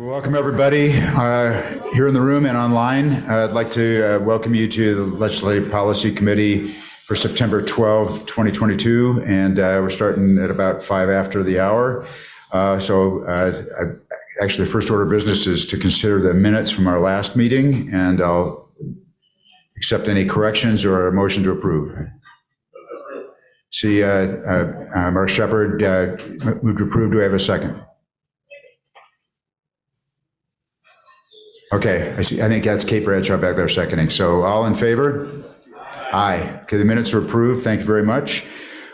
Welcome, everybody, here in the room and online. I'd like to welcome you to the Legislative Policy Committee for September 12, 2022, and we're starting at about 5 after the hour. Actually, the first order of business is to consider the minutes from our last meeting, and I'll accept any corrections or a motion to approve. See, Mark Shepard moved to approve. Do I have a second? Okay, I see. I think that's Kate Bradshaw back there seconding. So all in favor? Aye. Okay, the minutes are approved. Thank you very much.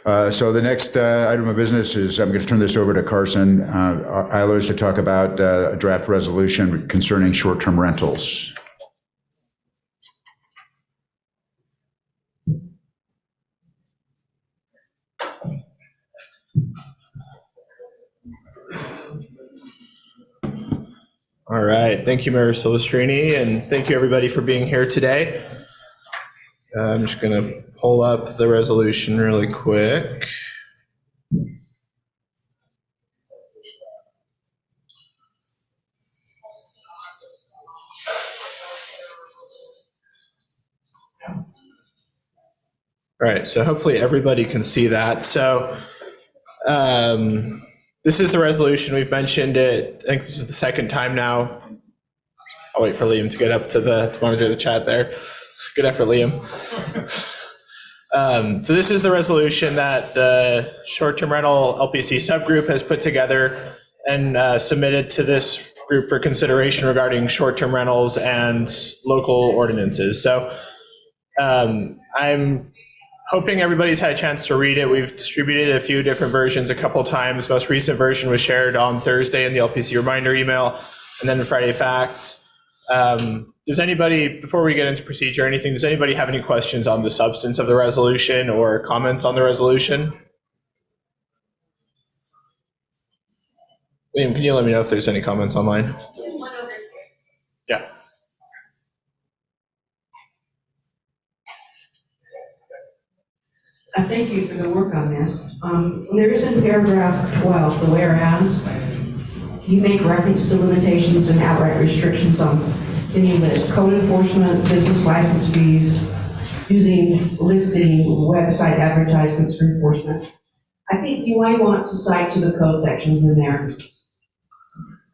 So the next item of business is I'm going to turn this over to Carson Eilers to talk about a draft resolution concerning short-term rentals. All right, thank you, Mayor Silvestrini, and thank you everybody for being here today. I'm just going to pull up the resolution really quick. All right, so hopefully everybody can see that. So this is the resolution. We've mentioned it. I think this is the second time now. I'll wait for Liam to get up to monitor the chat there. Good effort, Liam. So this is the resolution that the short-term rental LPC subgroup has put together and submitted to this group for consideration regarding short-term rentals and local ordinances. So I'm hoping everybody's had a chance to read it. We've distributed a few different versions a couple times. Most recent version was shared on Thursday in the LPC reminder email, and then the Friday Facts. Does anybody, before we get into procedure or anything, does anybody have any questions on the substance of the resolution or comments on the resolution? Liam, can you let me know if there's any comments online? Yeah. Thank you for the work on this. There is in paragraph 12, the whereas, you make reference to limitations and outright restrictions on any list, code enforcement, business license fees, using listing, website advertisements for enforcement. I think you might want to cite to the code sections in there.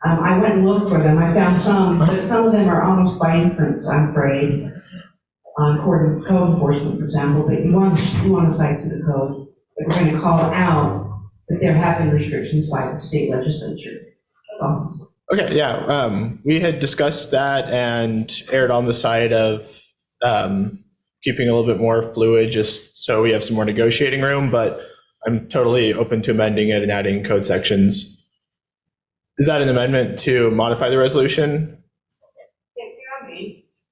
I went and looked for them. I found some, but some of them are almost by inference, I'm afraid. Code enforcement, for example, but you want to cite to the code that we're going to call out that there have been restrictions by the state legislature. Okay, yeah, we had discussed that and erred on the side of keeping a little bit more fluid just so we have some more negotiating room, but I'm totally open to amending it and adding code sections. Is that an amendment to modify the resolution?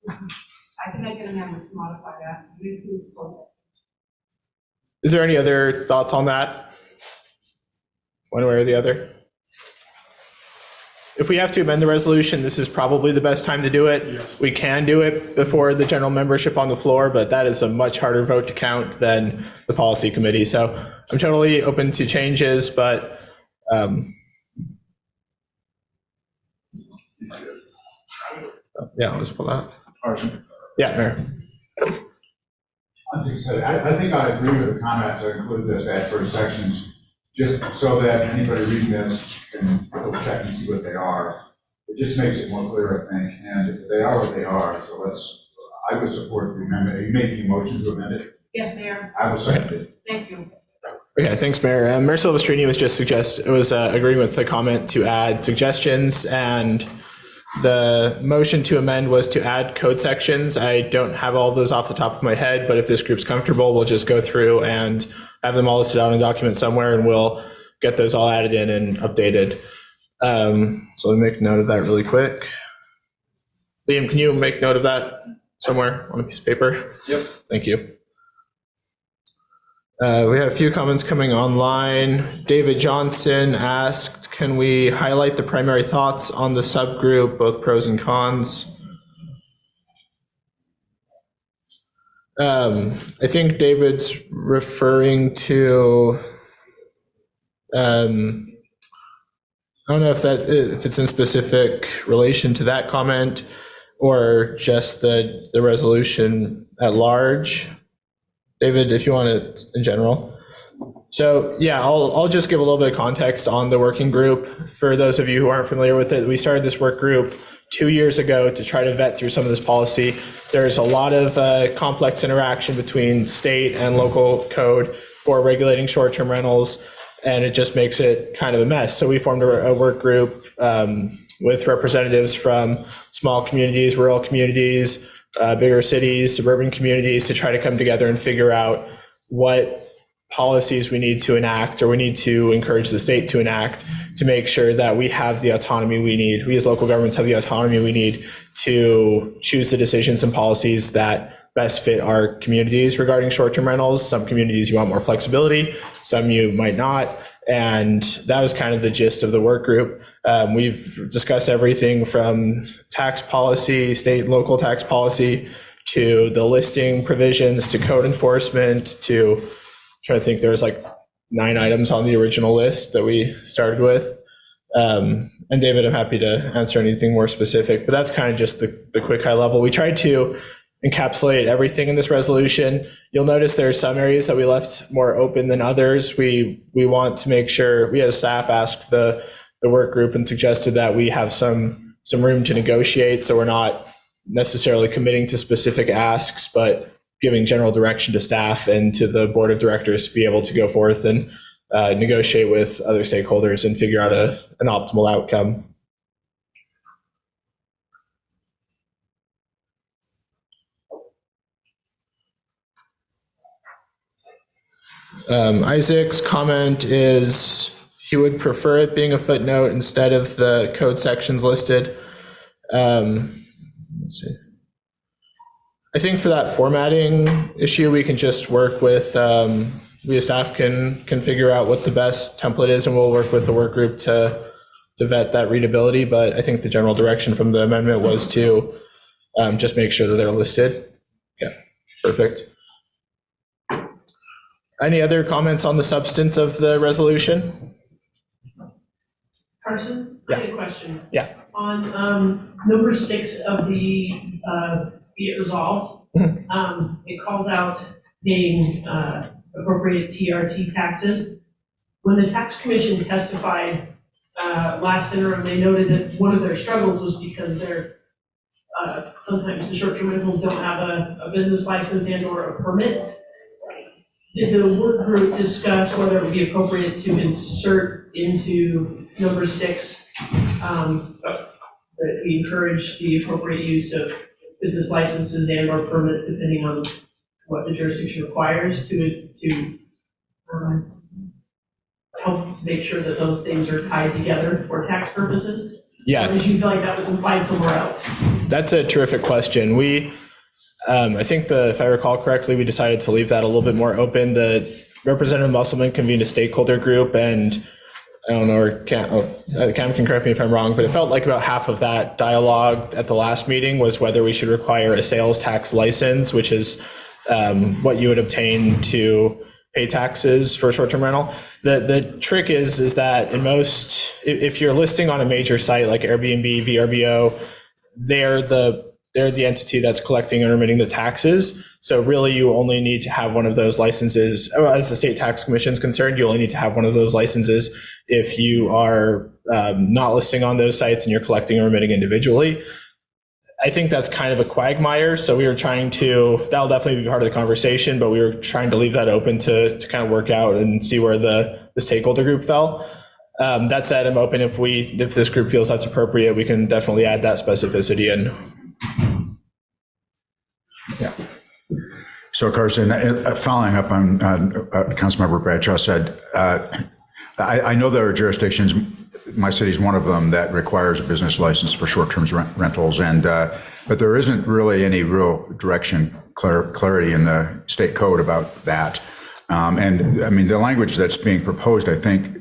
I can make an amendment to modify that. Is there any other thoughts on that? One way or the other? If we have to amend the resolution, this is probably the best time to do it. Yes. We can do it before the general membership on the floor, but that is a much harder vote to count than the policy committee. So I'm totally open to changes, but yeah, I'll just pull that. Yeah, Mayor. I think I agree with the comments. I included those at first sections just so that anybody reading this can double check and see what they are. It just makes it more clear, I think, and they are what they are. So I would support the amendment. Are you making a motion to amend it? Yes, Mayor. I will second it. Thank you. Okay, thanks, Mayor. Mayor Silvestrini was just agreeing with the comment to add suggestions, and the motion to amend was to add code sections. I don't have all those off the top of my head, but if this group's comfortable, we'll just go through and have them all listed out in a document somewhere, and we'll get those all added in and updated. So let me make note of that really quick. Liam, can you make note of that somewhere on a piece of paper? Yep. Thank you. We have a few comments coming online. David Johnson asked, can we highlight the primary thoughts on the subgroup, both pros and cons? I think David's referring to I don't know if it's in specific relation to that comment or just the resolution at large. David, if you want to, in general. So yeah, I'll just give a little bit of context on the working group. For those of you who aren't familiar with it, we started this work group 2 years ago to try to vet through some of this policy. There's a lot of complex interaction between state and local code for regulating short-term rentals, and it just makes it kind of a mess. So we formed a work group with representatives from small communities, rural communities, bigger cities, suburban communities, to try to come together and figure out what policies we need to enact, or we need to encourage the state to enact, to make sure that we have the autonomy we need. We as local governments have the autonomy we need to choose the decisions and policies that best fit our communities regarding short-term rentals. Some communities you want more flexibility, some you might not. And that was kind of the gist of the work group. We've discussed everything from tax policy, state and local tax policy, to the listing provisions, to code enforcement, to trying to think, there was like 9 items on the original list that we started with. And David, I'm happy to answer anything more specific, but that's kind of just the quick high level. We tried to encapsulate everything in this resolution. You'll notice there are some areas that we left more open than others. We want to make sure, we as staff asked the work group and suggested that we have some room to negotiate, so we're not necessarily committing to specific asks, but giving general direction to staff and to the board of directors to be able to go forth and negotiate with other stakeholders and figure out an optimal outcome. Isaac's comment is he would prefer it being a footnote instead of the code sections listed. Let's see. I think for that formatting issue, we can just work with, we as staff can figure out what the best template is, and we'll work with the work group to vet that readability. But I think the general direction from the amendment was to just make sure that they're listed. Yeah, perfect. Any other comments on the substance of the resolution? Carson, Yeah. I have a question. Yeah. On number 6 of the be it resolved, it calls out paying appropriate TRT taxes. When the tax commission testified last interim, they noted that one of their struggles was because they're sometimes the short-term rentals don't have a business license and or a permit. Did the work group discuss whether it would be appropriate to insert into number 6 that we encourage the appropriate use of business licenses and or permits depending on what the jurisdiction requires to help make sure that those things are tied together for tax purposes? Yeah. Or did you feel like that was implied somewhere else? That's a terrific question. We, I think if I recall correctly, we decided to leave that a little bit more open. The Representative Musselman convened a stakeholder group, and I don't know, or Cam can correct me if I'm wrong, but it felt like about half of that dialogue at the last meeting was whether we should require a sales tax license, which is what you would obtain to pay taxes for a short-term rental. The trick is that in most, if you're listing on a major site like Airbnb, VRBO, they're the entity that's collecting and remitting the taxes. So really you only need to have one of those licenses. As the state tax commission is concerned, you only need to have one of those licenses if you are not listing on those sites and you're collecting and remitting individually. I think that's kind of a quagmire. So we were trying to, that'll definitely be part of the conversation, but we were trying to leave that open to kind of work out and see where the stakeholder group fell. That said, I'm open if this group feels that's appropriate, we can definitely add that specificity in. Yeah. So Carson, following up on Councilmember Bradshaw said, I know there are jurisdictions, my city is one of them, that requires a business license for short-term rentals, but there isn't really any real clarity in the state code about that. And I mean, the language that's being proposed, I think,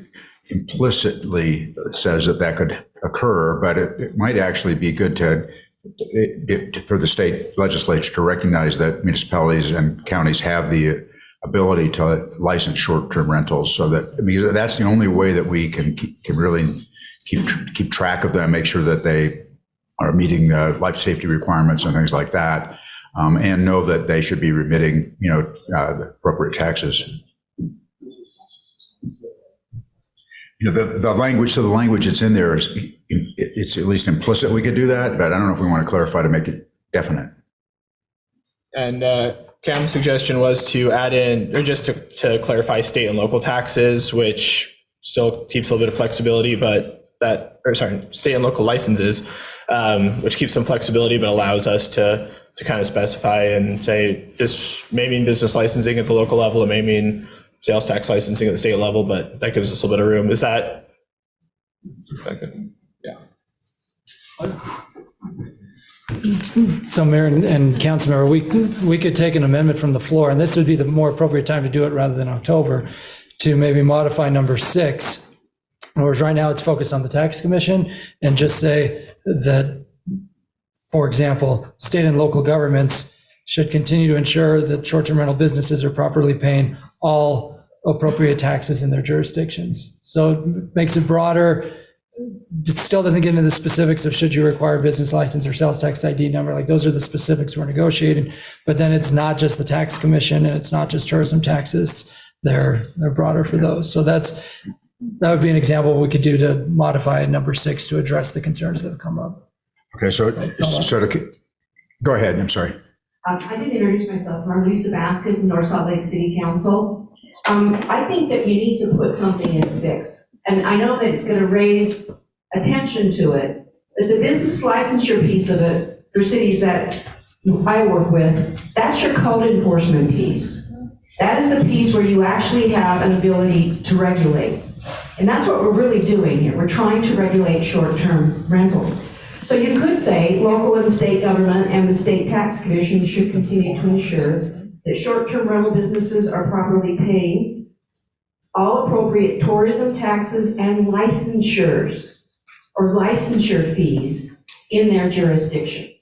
implicitly says that could occur, but it might actually be good for the state legislature to recognize that municipalities and counties have the ability to license short-term rentals, so that, because that's the only way that we can really keep track of them, make sure that they are meeting life safety requirements and things like that, and know that they should be remitting, the appropriate taxes. The language that's in there is, it's at least implicit we could do that, but I don't know if we want to clarify to make it definite. And Cam's suggestion was to add in, or just to clarify state and local taxes, which still keeps a little bit of flexibility, but state and local licenses, which keeps some flexibility, but allows us to kind of specify and say, this may mean business licensing at the local level, it may mean sales tax licensing at the state level, but that gives us a little bit of room. Is that good? Yeah. So Mayor and Councilmember, we could take an amendment from the floor, and this would be the more appropriate time to do it rather than October, to maybe modify number 6. Whereas right now it's focused on the tax commission, and just say that, for example, state and local governments should continue to ensure that short-term rental businesses are properly paying all appropriate taxes in their jurisdictions. So it makes it broader. It still doesn't get into the specifics of should you require business license or sales tax ID number. Like, those are the specifics we're negotiating. But then it's not just the tax commission, and it's not just tourism taxes. They're broader for those. So that would be an example we could do to modify number 6 to address the concerns that have come up. Okay, so go ahead. I'm sorry. I didn't introduce myself. I'm Lisa Baskin from North Salt Lake City Council. I think that you need to put something in 6. And I know that it's going to raise attention to it, but the business licensure piece of it for cities that I work with, that's your code enforcement piece. That is the piece where you actually have an ability to regulate. And that's what we're really doing here. We're trying to regulate short-term rentals. So you could say local and state government and the state tax commission should continue to ensure that short-term rental businesses are properly paying all appropriate tourism taxes and licensures or licensure fees in their jurisdiction.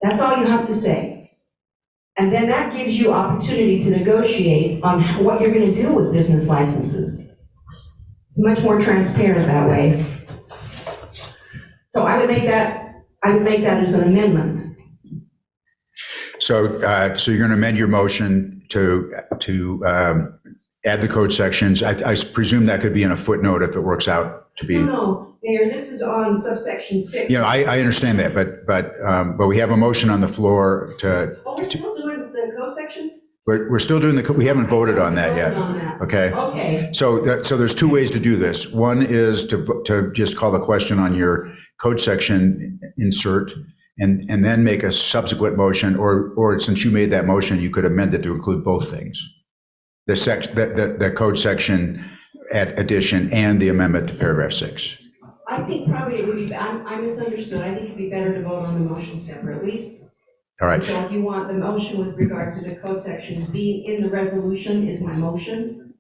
That's all you have to say. And then that gives you opportunity to negotiate on what you're going to do with business licenses. It's much more transparent that way. So I would make that as an amendment. So you're going to amend your motion to add the code sections. I presume that could be in a footnote if it works out to be. No, Mayor, this is on subsection 6. Yeah, I understand that, but we have a motion on the floor to. Oh, we're still doing the code sections? We're still doing we haven't voted on that yet. Okay. Okay. So there's 2 ways to do this. One is to just call the question on your code section insert, and then make a subsequent motion, or since you made that motion, you could amend it to include both things. The code section addition and the amendment to paragraph 6. I think probably it would be, I misunderstood. I think it'd be better to vote on the motion separately. All right. So if you want the motion with regard to the code sections being in the resolution is my motion.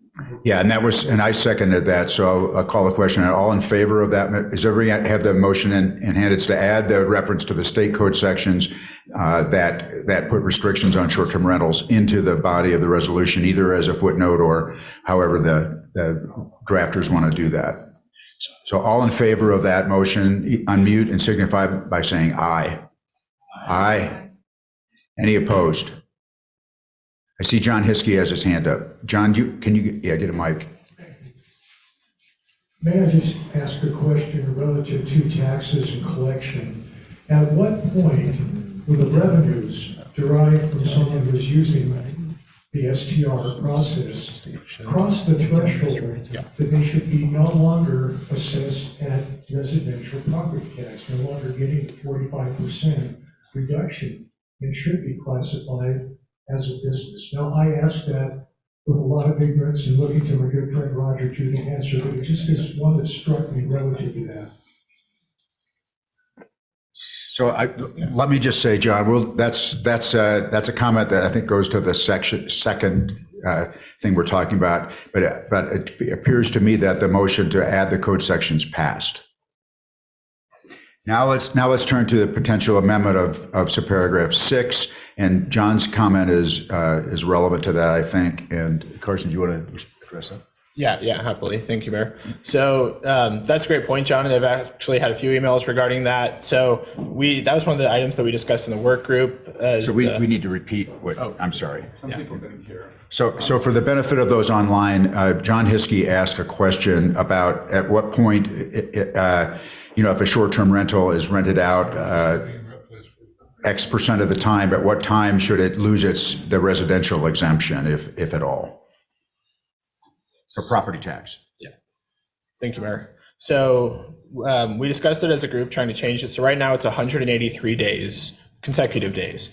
Yeah, and I seconded that, so I'll call the question. All in favor of that? Does everybody have the motion in hand? It's to add the reference to the state code sections that put restrictions on short-term rentals into the body of the resolution, either as a footnote or however the drafters want to do that. So all in favor of that motion, unmute and signify by saying aye. Aye. Any opposed? I see John Hiskey has his hand up. John, can you get a mic? May I just ask a question relative to taxes and collection? At what point will the revenues derived from someone who's using the STR process cross the threshold that they should be no longer assessed at residential property tax, no longer getting the 45% reduction, and should be classified as a business? Now, I ask that with a lot of ignorance and looking to my good friend Roger to answer, but it just is one that struck me relative to that. So let me just say, John, that's a comment that I think goes to the second thing we're talking about, but it appears to me that the motion to add the code sections passed. Now let's turn to the potential amendment of subparagraph 6, and John's comment is relevant to that, I think. And Carson, do you want to address that? Yeah, happily. Thank you, Mayor. So that's a great point, John, and I've actually had a few emails regarding that. So that was one of the items that we discussed in the work group. So we need to repeat what, I'm sorry. Some people didn't hear. So for the benefit of those online, John Hiskey asked a question about at what point, if a short-term rental is rented out X percent of the time, at what time should it lose the residential exemption, if at all? For property tax. Yeah. Thank you, Mayor. So we discussed it as a group trying to change it. So right now it's 183 days, consecutive days.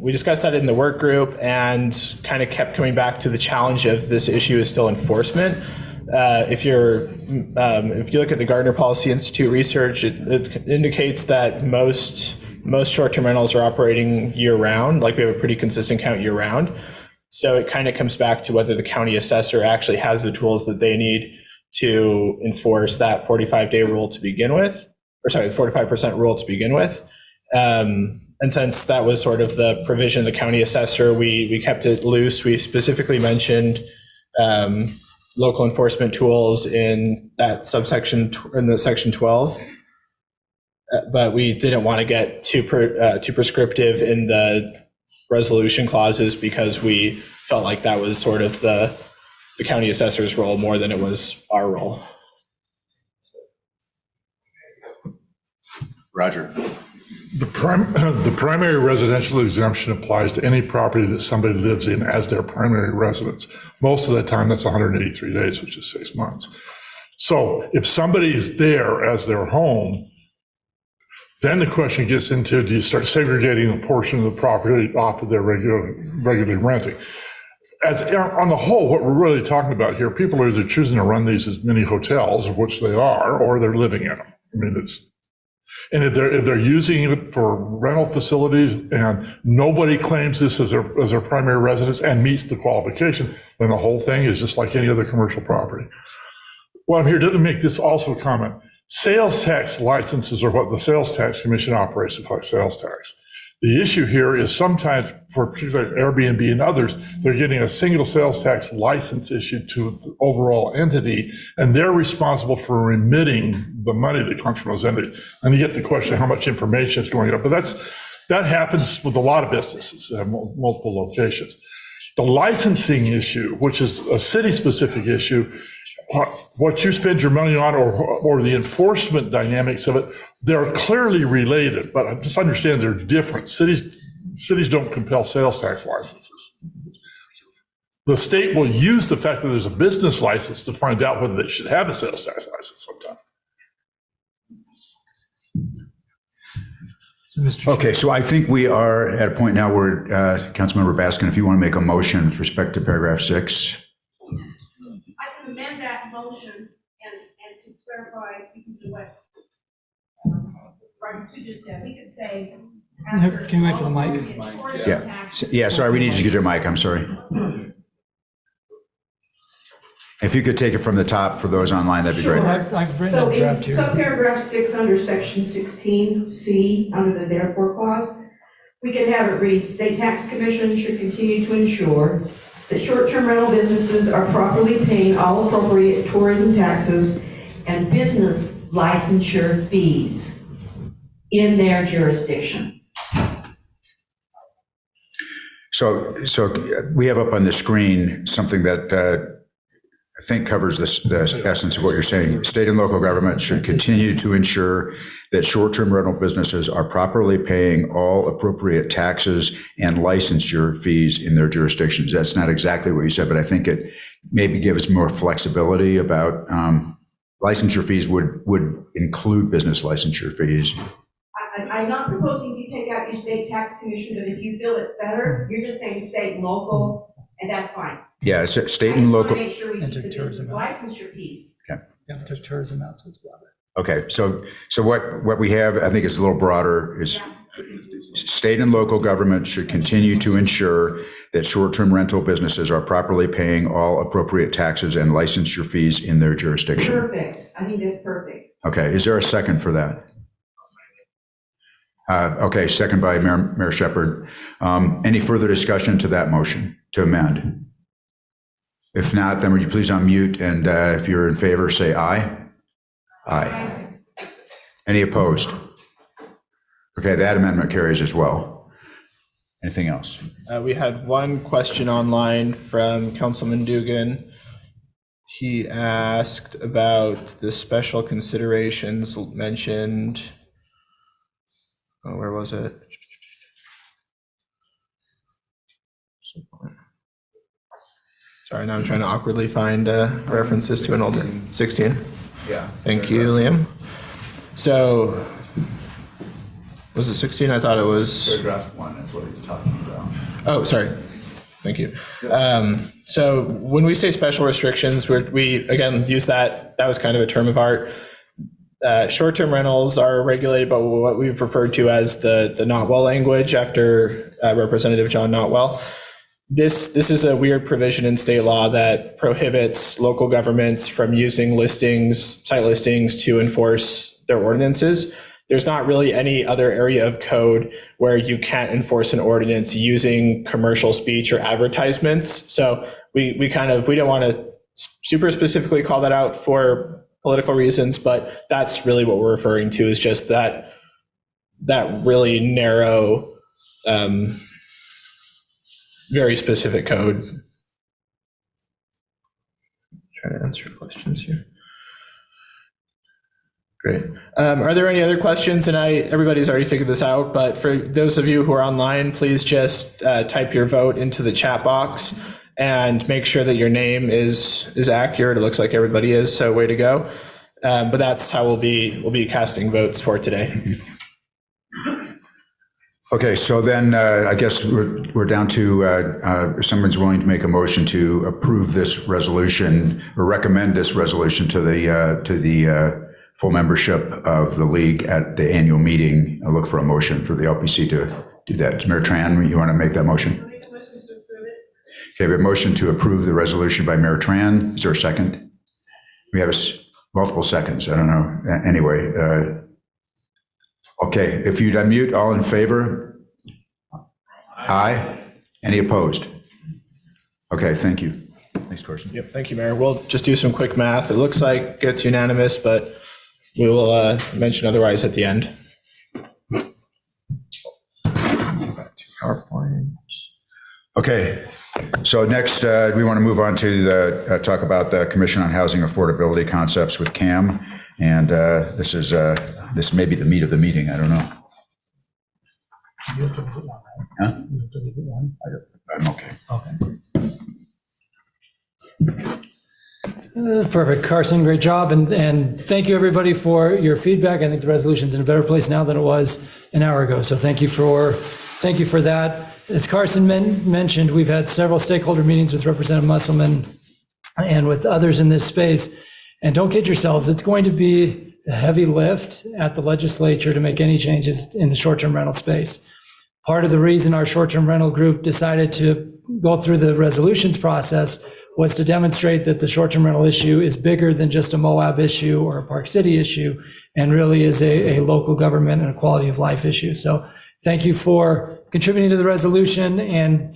We discussed that in the work group and kind of kept coming back to the challenge of this issue is still enforcement. If you look at the Gardner Policy Institute research, it indicates that most short-term rentals are operating year-round, like we have a pretty consistent count year-round. So it kind of comes back to whether the county assessor actually has the tools that they need to enforce that 45-day rule to begin with, or sorry, the 45% rule to begin with. And since that was sort of the provision of the county assessor, we kept it loose. We specifically mentioned local enforcement tools in that subsection, in the section 12. But we didn't want to get too prescriptive in the resolution clauses because we felt like that was sort of the county assessor's role more than it was our role. Roger. The primary residential exemption applies to any property that somebody lives in as their primary residence. Most of the time, that's 183 days, which is 6 months. So if somebody's there as their home, then the question gets into, do you start segregating a portion of the property off of their regularly renting? On the whole, what we're really talking about here, people are either choosing to run these as mini hotels, which they are, or they're living in them. I mean, and if they're using it for rental facilities and nobody claims this as their primary residence and meets the qualification, then the whole thing is just like any other commercial property. Well, I'm here to make this also a comment. Sales tax licenses are what the Sales Tax Commission operates to collect sales tax. The issue here is sometimes, for particularly Airbnb and others, they're getting a single sales tax license issued to the overall entity, and they're responsible for remitting the money that comes from those entities. And you get the question how much information is going up, but that happens with a lot of businesses that have multiple locations. The licensing issue, which is a city-specific issue, what you spend your money on or the enforcement dynamics of it, they're clearly related, but just understand they're different. Cities don't compel sales tax licenses. The state will use the fact that there's a business license to find out whether they should have a sales tax license sometime. Okay, so I think we are at a point now where, Councilmember Baskin, if you want to make a motion with respect to paragraph 6. I can amend that motion and to clarify, because of what Roger just said, we could say. Can you wait for the mic? Yeah, sorry, we need you to get your mic, I'm sorry. If you could take it from the top for those online, that'd be great. I've written So a draft in here. subparagraph 6 under section 16C, under the therefore clause, we can have it read, State Tax Commission should continue to ensure that short-term rental businesses are properly paying all appropriate tourism taxes and business licensure fees in their jurisdiction. So we have up on the screen something that I think covers the essence of what you're saying. State and local governments should continue to ensure that short-term rental businesses are properly paying all appropriate taxes and licensure fees in their jurisdictions. That's not exactly what you said, but I think it maybe gives more flexibility about licensure fees would include business licensure fees. I'm not proposing you take out your state tax commission, but if you feel it's better, you're just saying state and local, and that's fine. Yeah, state and local. I just want to make sure we keep the tourism. business licensure piece. Yeah, there's tourism out, so it's broader. Okay, so what we have, I think is a little broader, is state and local governments should continue to ensure that short-term rental businesses are properly paying all appropriate taxes and licensure fees in their jurisdiction. Perfect. I think that's perfect. Okay, is there a second for that? Okay, second by Mayor Shepherd. Any further discussion to that motion to amend? If not, then would you please unmute, and if you're in favor, say aye. Aye. Any opposed? Okay, that amendment carries as well. Anything else? We had one question online from Councilman Dugan. He asked about the special considerations mentioned. Oh, where was it? Sorry, now I'm trying to awkwardly find references to an older 16. Yeah. Thank you, Liam. So, was it 16? I thought it was. Paragraph 1, that's what he's talking about. Oh, sorry. Thank you. So when we say special restrictions, we again use that was kind of a term of art. Short-term rentals are regulated by what we've referred to as the Notwell language after Representative John Notwell. This is a weird provision in state law that prohibits local governments from using site listings to enforce their ordinances. There's not really any other area of code where you can't enforce an ordinance using commercial speech or advertisements. So we don't want to super specifically call that out for political reasons, but that's really what we're referring to, is just that really narrow, very specific code. Trying to answer questions here. Great. Are there any other questions? And everybody's already figured this out, but for those of you who are online, please just type your vote into the chat box and make sure that your name is accurate. It looks like everybody is, so way to go. But that's how we'll be casting votes for today. Okay, so then I guess we're down to if someone's willing to make a motion to approve this resolution or recommend this resolution to the full membership of the league at the annual meeting. I'll look for a motion for the LPC to do that. Mayor Tran, you want to make that motion? Okay, we have a motion to approve the resolution by Mayor Tran. Is there a second? We have multiple seconds. I don't know. Anyway, okay, if you'd unmute, all in favor? Aye. Any opposed? Okay, thank you. Thanks, Carson. Yep, thank you, Mayor. We'll just do some quick math. It looks like it's unanimous, but we will mention otherwise at the end. Back to PowerPoint. Okay, so next we want to move on to talk about the Commission on Housing Affordability Concepts with CAM, and this may be the meat of the meeting. I don't know. Huh? I'm okay. Perfect. Carson, great job. And thank you, everybody, for your feedback. I think the resolution's in a better place now than it was an hour ago. So thank you for that. As Carson mentioned, we've had several stakeholder meetings with Representative Musselman and with others in this space. And don't kid yourselves, it's going to be a heavy lift at the legislature to make any changes in the short-term rental space. Part of the reason our short-term rental group decided to go through the resolutions process was to demonstrate that the short-term rental issue is bigger than just a Moab issue or a Park City issue, and really is a local government and a quality of life issue. So thank you for contributing to the resolution. And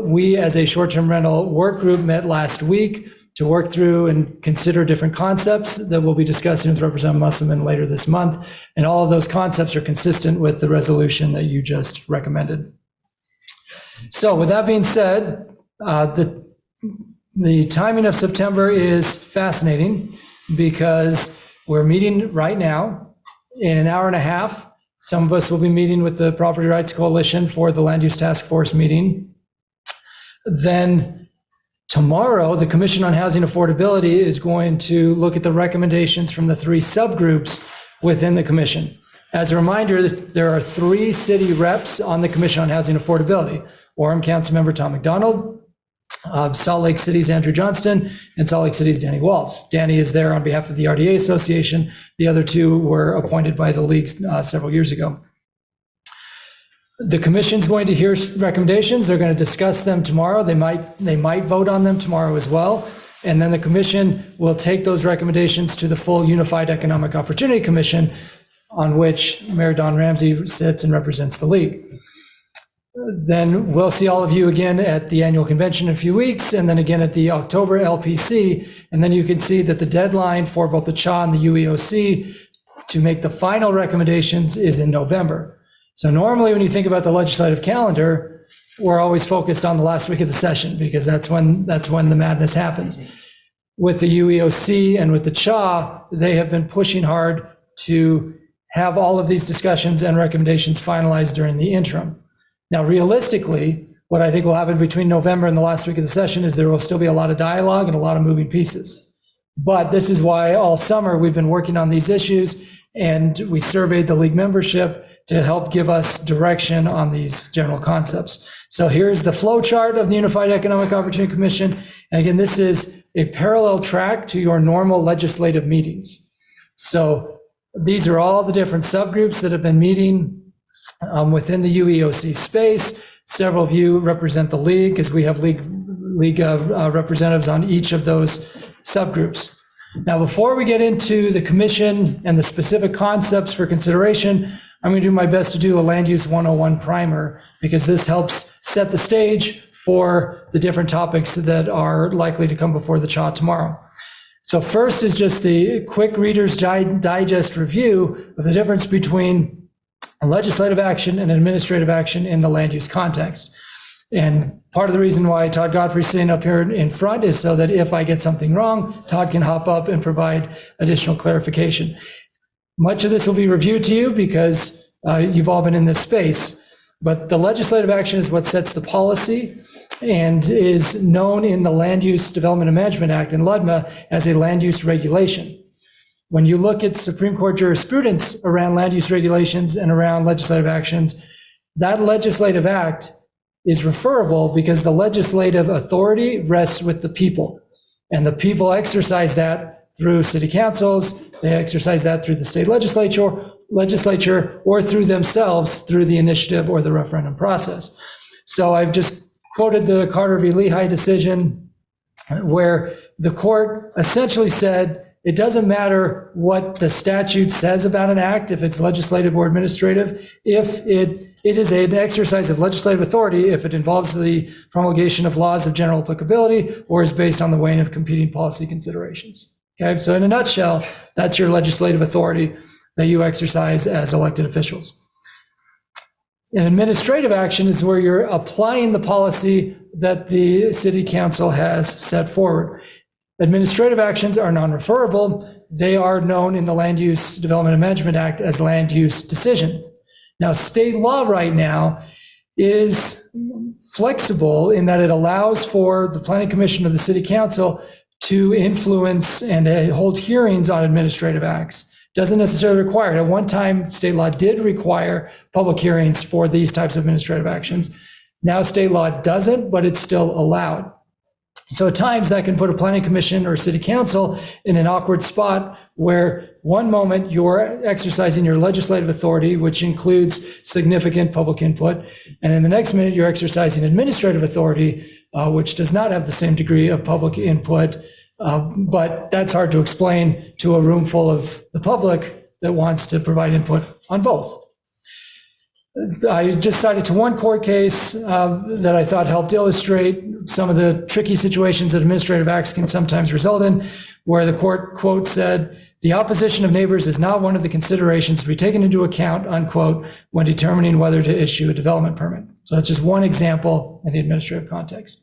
we, as a short-term rental work group, met last week to work through and consider different concepts that we'll be discussing with Representative Musselman later this month. And all of those concepts are consistent with the resolution that you just recommended. So with that being said, the timing of September is fascinating because we're meeting right now. In an hour and a half, some of us will be meeting with the Property Rights Coalition for the Land Use Task Force meeting. Then tomorrow, the Commission on Housing Affordability is going to look at the recommendations from the 3 subgroups within the commission. As a reminder, there are 3 city reps on the Commission on Housing Affordability: Orem Councilmember Tom McDonald, Salt Lake City's Andrew Johnston, and Salt Lake City's Danny Walls. Danny is there on behalf of the RDA Association. The other 2 were appointed by the league several years ago. The commission's going to hear recommendations. They're going to discuss them tomorrow. They might vote on them tomorrow as well. And then the commission will take those recommendations to the full Unified Economic Opportunity Commission, on which Mayor Don Ramsey sits and represents the league. then we'll see all of you again at the annual convention in a few weeks, and then again at the October LPC. And then you can see that the deadline for both the CHA and the UEOC to make the final recommendations is in November. So normally when you think about the legislative calendar, we're always focused on the last week of the session because that's when the madness happens. With the UEOC and with the CHA, they have been pushing hard to have all of these discussions and recommendations finalized during the interim. Now, realistically, what I think will happen between November and the last week of the session is there will still be a lot of dialogue and a lot of moving pieces. But this is why all summer we've been working on these issues, and we surveyed the league membership to help give us direction on these general concepts. So here's the flow chart of the Unified Economic Opportunity Commission. And again, this is a parallel track to your normal legislative meetings. So these are all the different subgroups that have been meeting within the UEOC space. Several of you represent the league because we have league representatives on each of those subgroups. Now, before we get into the commission and the specific concepts for consideration, I'm going to do my best to do a Land Use 101 primer because this helps set the stage for the different topics that are likely to come before the CHA tomorrow. So first is just the quick Reader's Digest review of the difference between legislative action and administrative action in the land use context. And part of the reason why Todd Godfrey's sitting up here in front is so that if I get something wrong, Todd can hop up and provide additional clarification. Much of this will be reviewed to you because you've all been in this space, but the legislative action is what sets the policy and is known in the Land Use Development and Management Act in LUDMA as a land use regulation. When you look at Supreme Court jurisprudence around land use regulations and around legislative actions, that legislative act is referable because the legislative authority rests with the people. And the people exercise that through city councils, they exercise that through the state legislature, or through themselves through the initiative or the referendum process. So I've just quoted the Carter v. Lehigh decision where the court essentially said, it doesn't matter what the statute says about an act, if it's legislative or administrative, if it is an exercise of legislative authority, if it involves the promulgation of laws of general applicability or is based on the weighing of competing policy considerations. Okay, so in a nutshell, that's your legislative authority that you exercise as elected officials. An administrative action is where you're applying the policy that the city council has set forward. Administrative actions are non-referable. They are known in the Land Use Development and Management Act as land use decision. Now, state law right now is flexible in that it allows for the Planning Commission or the City Council to influence and hold hearings on administrative acts. Doesn't necessarily require it. At one time, state law did require public hearings for these types of administrative actions. Now, state law doesn't, but it's still allowed. So at times that can put a planning commission or city council in an awkward spot where one moment you're exercising your legislative authority, which includes significant public input, and in the next minute you're exercising administrative authority, which does not have the same degree of public input, but that's hard to explain to a room full of the public that wants to provide input on both. I just cited to one court case that I thought helped illustrate some of the tricky situations that administrative acts can sometimes result in, where the court, quote, said, the opposition of neighbors is not one of the considerations to be taken into account, unquote, when determining whether to issue a development permit. So that's just one example in the administrative context.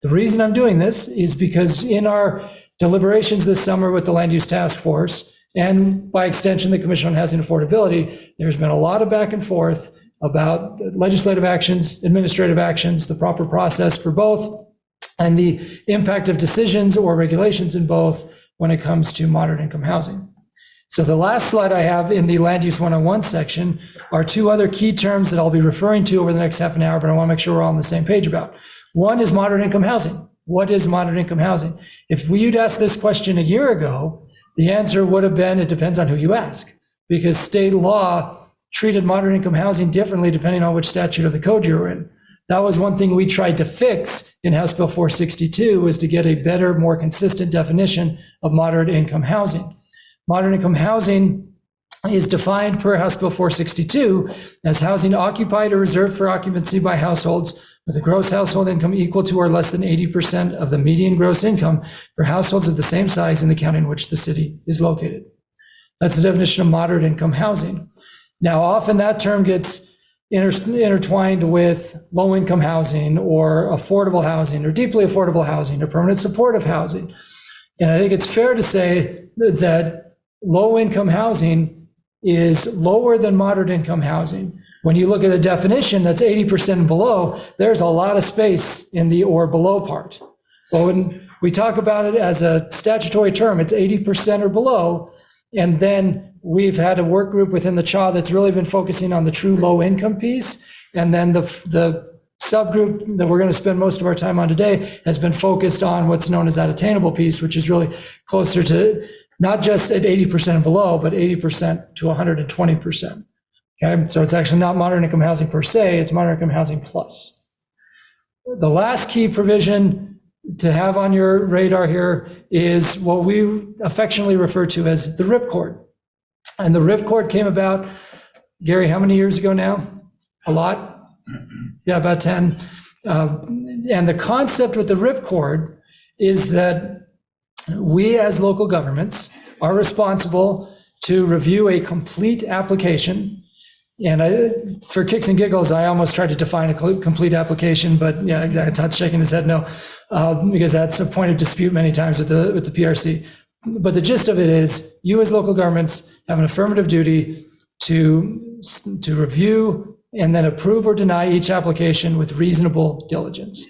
The reason I'm doing this is because in our deliberations this summer with the Land Use Task Force, and by extension, the Commission on Housing Affordability, there's been a lot of back and forth about legislative actions, administrative actions, the proper process for both, and the impact of decisions or regulations in both when it comes to moderate income housing. So the last slide I have in the Land Use 101 section are two other key terms that I'll be referring to over the next half an hour, but I want to make sure we're all on the same page about. One is moderate income housing. What is moderate income housing? If you'd asked this question a year ago, the answer would have been, it depends on who you ask, because state law treated moderate income housing differently depending on which statute of the code you're in. That was one thing we tried to fix in House Bill 462, was to get a better, more consistent definition of moderate income housing. Moderate income housing is defined per House Bill 462 as housing occupied or reserved for occupancy by households with a gross household income equal to or less than 80% of the median gross income for households of the same size in the county in which the city is located. That's the definition of moderate income housing. Now, often that term gets intertwined with low income housing or affordable housing or deeply affordable housing or permanent supportive housing. And I think it's fair to say that low income housing is lower than moderate income housing. When you look at a definition that's 80% and below, there's a lot of space in the or below part. But when we talk about it as a statutory term, it's 80% or below. And then we've had a work group within the CHA that's really been focusing on the true low income piece. And then the subgroup that we're going to spend most of our time on today has been focused on what's known as that attainable piece, which is really closer to not just at 80% and below, but 80% to 120%. Okay, so it's actually not moderate income housing per se, it's moderate income housing plus. The last key provision to have on your radar here is what we affectionately refer to as the ripcord. And the ripcord came about, Gary, how many years ago now? A lot? Yeah, about 10. And the concept with the ripcord is that we as local governments are responsible to review a complete application. And for kicks and giggles, I almost tried to define a complete application, but yeah, exactly. Todd's shaking his head no, because that's a point of dispute many times with the PRC. But the gist of it is, you as local governments have an affirmative duty to review and then approve or deny each application with reasonable diligence.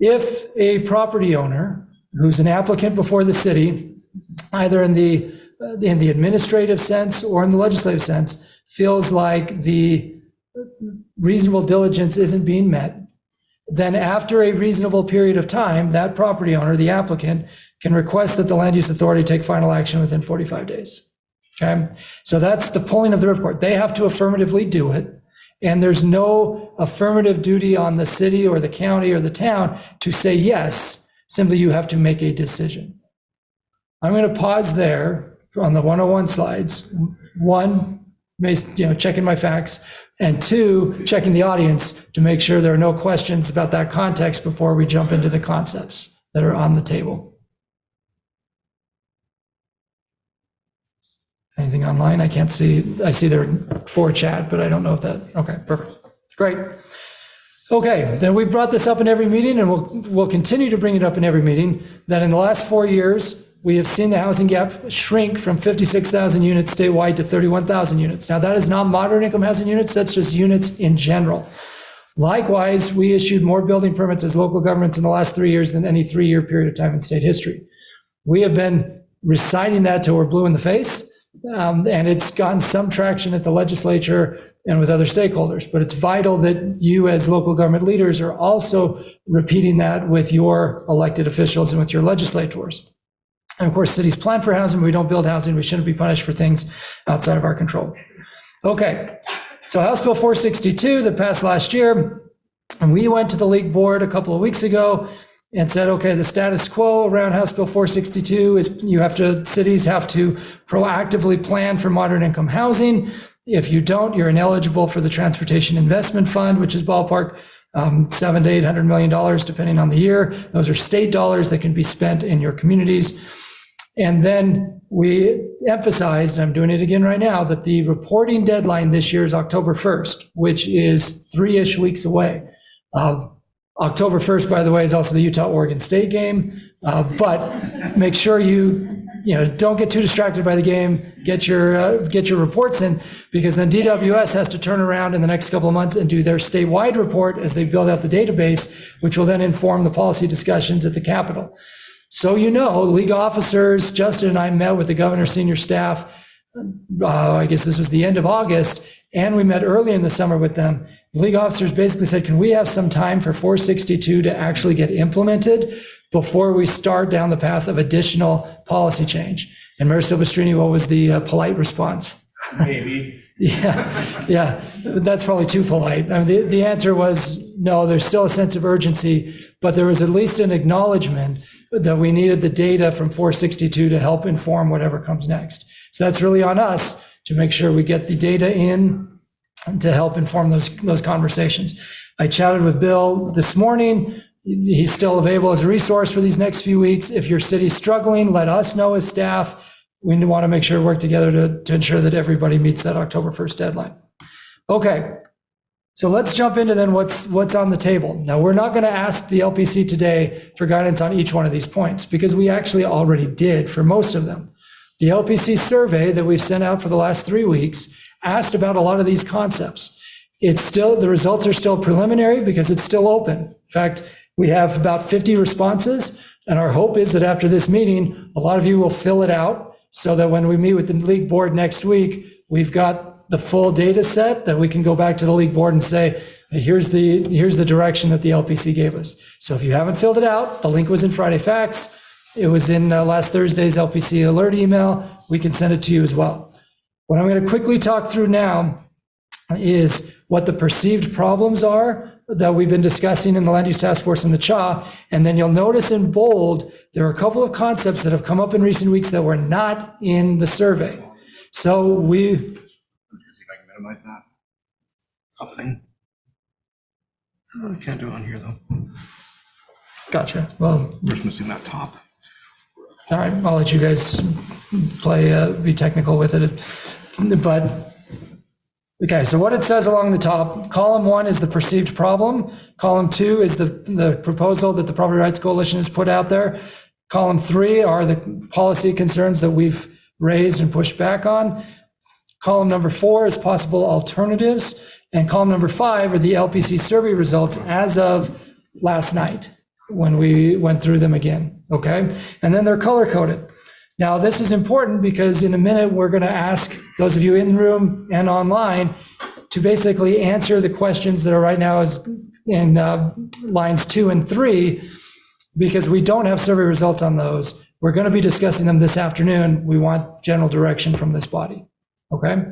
If a property owner who's an applicant before the city, either in the administrative sense or in the legislative sense, feels like the reasonable diligence isn't being met, then after a reasonable period of time, that property owner, the applicant, can request that the land use authority take final action within 45 days. Okay, so that's the pulling of the ripcord. They have to affirmatively do it, and there's no affirmative duty on the city or the county or the town to say yes. Simply, you have to make a decision. I'm going to pause there on the 101 slides. One, checking my facts, and two, checking the audience to make sure there are no questions about that context before we jump into the concepts that are on the table. Anything online? I can't see. I see there for chat, but I don't know if that, okay, perfect. Great. Okay, then we brought this up in every meeting, and we'll continue to bring it up in every meeting, that in the last 4 years, we have seen the housing gap shrink from 56,000 units statewide to 31,000 units. Now, that is not moderate income housing units, that's just units in general. Likewise, we issued more building permits as local governments in the last 3 years than any 3-year period of time in state history. We have been reciting that till we're blue in the face, and it's gotten some traction at the legislature and with other stakeholders, but it's vital that you as local government leaders are also repeating that with your elected officials and with your legislators. And of course, cities plan for housing. We don't build housing. We shouldn't be punished for things outside of our control. Okay, so House Bill 462 that passed last year, and we went to the league board a couple of weeks ago and said, okay, the status quo around House Bill 462 is cities have to proactively plan for moderate income housing. If you don't, you're ineligible for the Transportation Investment Fund, which is ballpark $700 to $800 million, depending on the year. Those are state dollars that can be spent in your communities. And then we emphasized, and I'm doing it again right now, that the reporting deadline this year is October 1st, which is 3-ish weeks away. October 1st, by the way, is also the Utah-Oregon State game. But make sure you don't get too distracted by the game. Get your reports in, because then DWS has to turn around in the next couple of months and do their statewide report as they build out the database, which will then inform the policy discussions at the Capitol. So league officers, Justin and I met with the governor's senior staff, I guess this was the end of August, and we met earlier in the summer with them. The league officers basically said, can we have some time for 462 to actually get implemented before we start down the path of additional policy change? And Mayor Silvestrini, what was the polite response? Maybe. Yeah, that's probably too polite. I mean, the answer was no, there's still a sense of urgency, but there was at least an acknowledgement that we needed the data from 462 to help inform whatever comes next. So that's really on us to make sure we get the data in and to help inform those conversations. I chatted with Bill this morning. He's still available as a resource for these next few weeks. If your city's struggling, let us know as staff. We want to make sure we work together to ensure that everybody meets that October 1st deadline. Okay, so let's jump into then what's on the table. Now, we're not going to ask the LPC today for guidance on each one of these points because we actually already did for most of them. The LPC survey that we've sent out for the last 3 weeks asked about a lot of these concepts. The results are still preliminary because it's still open. In fact, we have about 50 responses, and our hope is that after this meeting, a lot of you will fill it out so that when we meet with the league board next week, we've got the full data set that we can go back to the league board and say, here's the direction that the LPC gave us. So if you haven't filled it out, the link was in Friday Facts. It was in last Thursday's LPC alert email. We can send it to you as well. What I'm going to quickly talk through now is what the perceived problems are that we've been discussing in the Land Use Task Force and the CHA. And then you'll notice in bold, there are a couple of concepts that have come up in recent weeks that were not in the survey. So See if I can minimize that. Up thing. I can't do it on here though. Gotcha. Well, We're just missing that top. all right, I'll let you guys be technical with it. But, okay, so what it says along the top, column 1 is the perceived problem. Column 2 is the proposal that the Property Rights Coalition has put out there. Column 3 are the policy concerns that we've raised and pushed back on. Column number 4 is possible alternatives. And column number 5 are the LPC survey results as of last night when we went through them again, okay? And then they're color-coded. Now, this is important because in a minute, we're going to ask those of you in the room and online to basically answer the questions that are right now is in lines 2 and 3, because we don't have survey results on those. We're going to be discussing them this afternoon. We want general direction from this body, okay?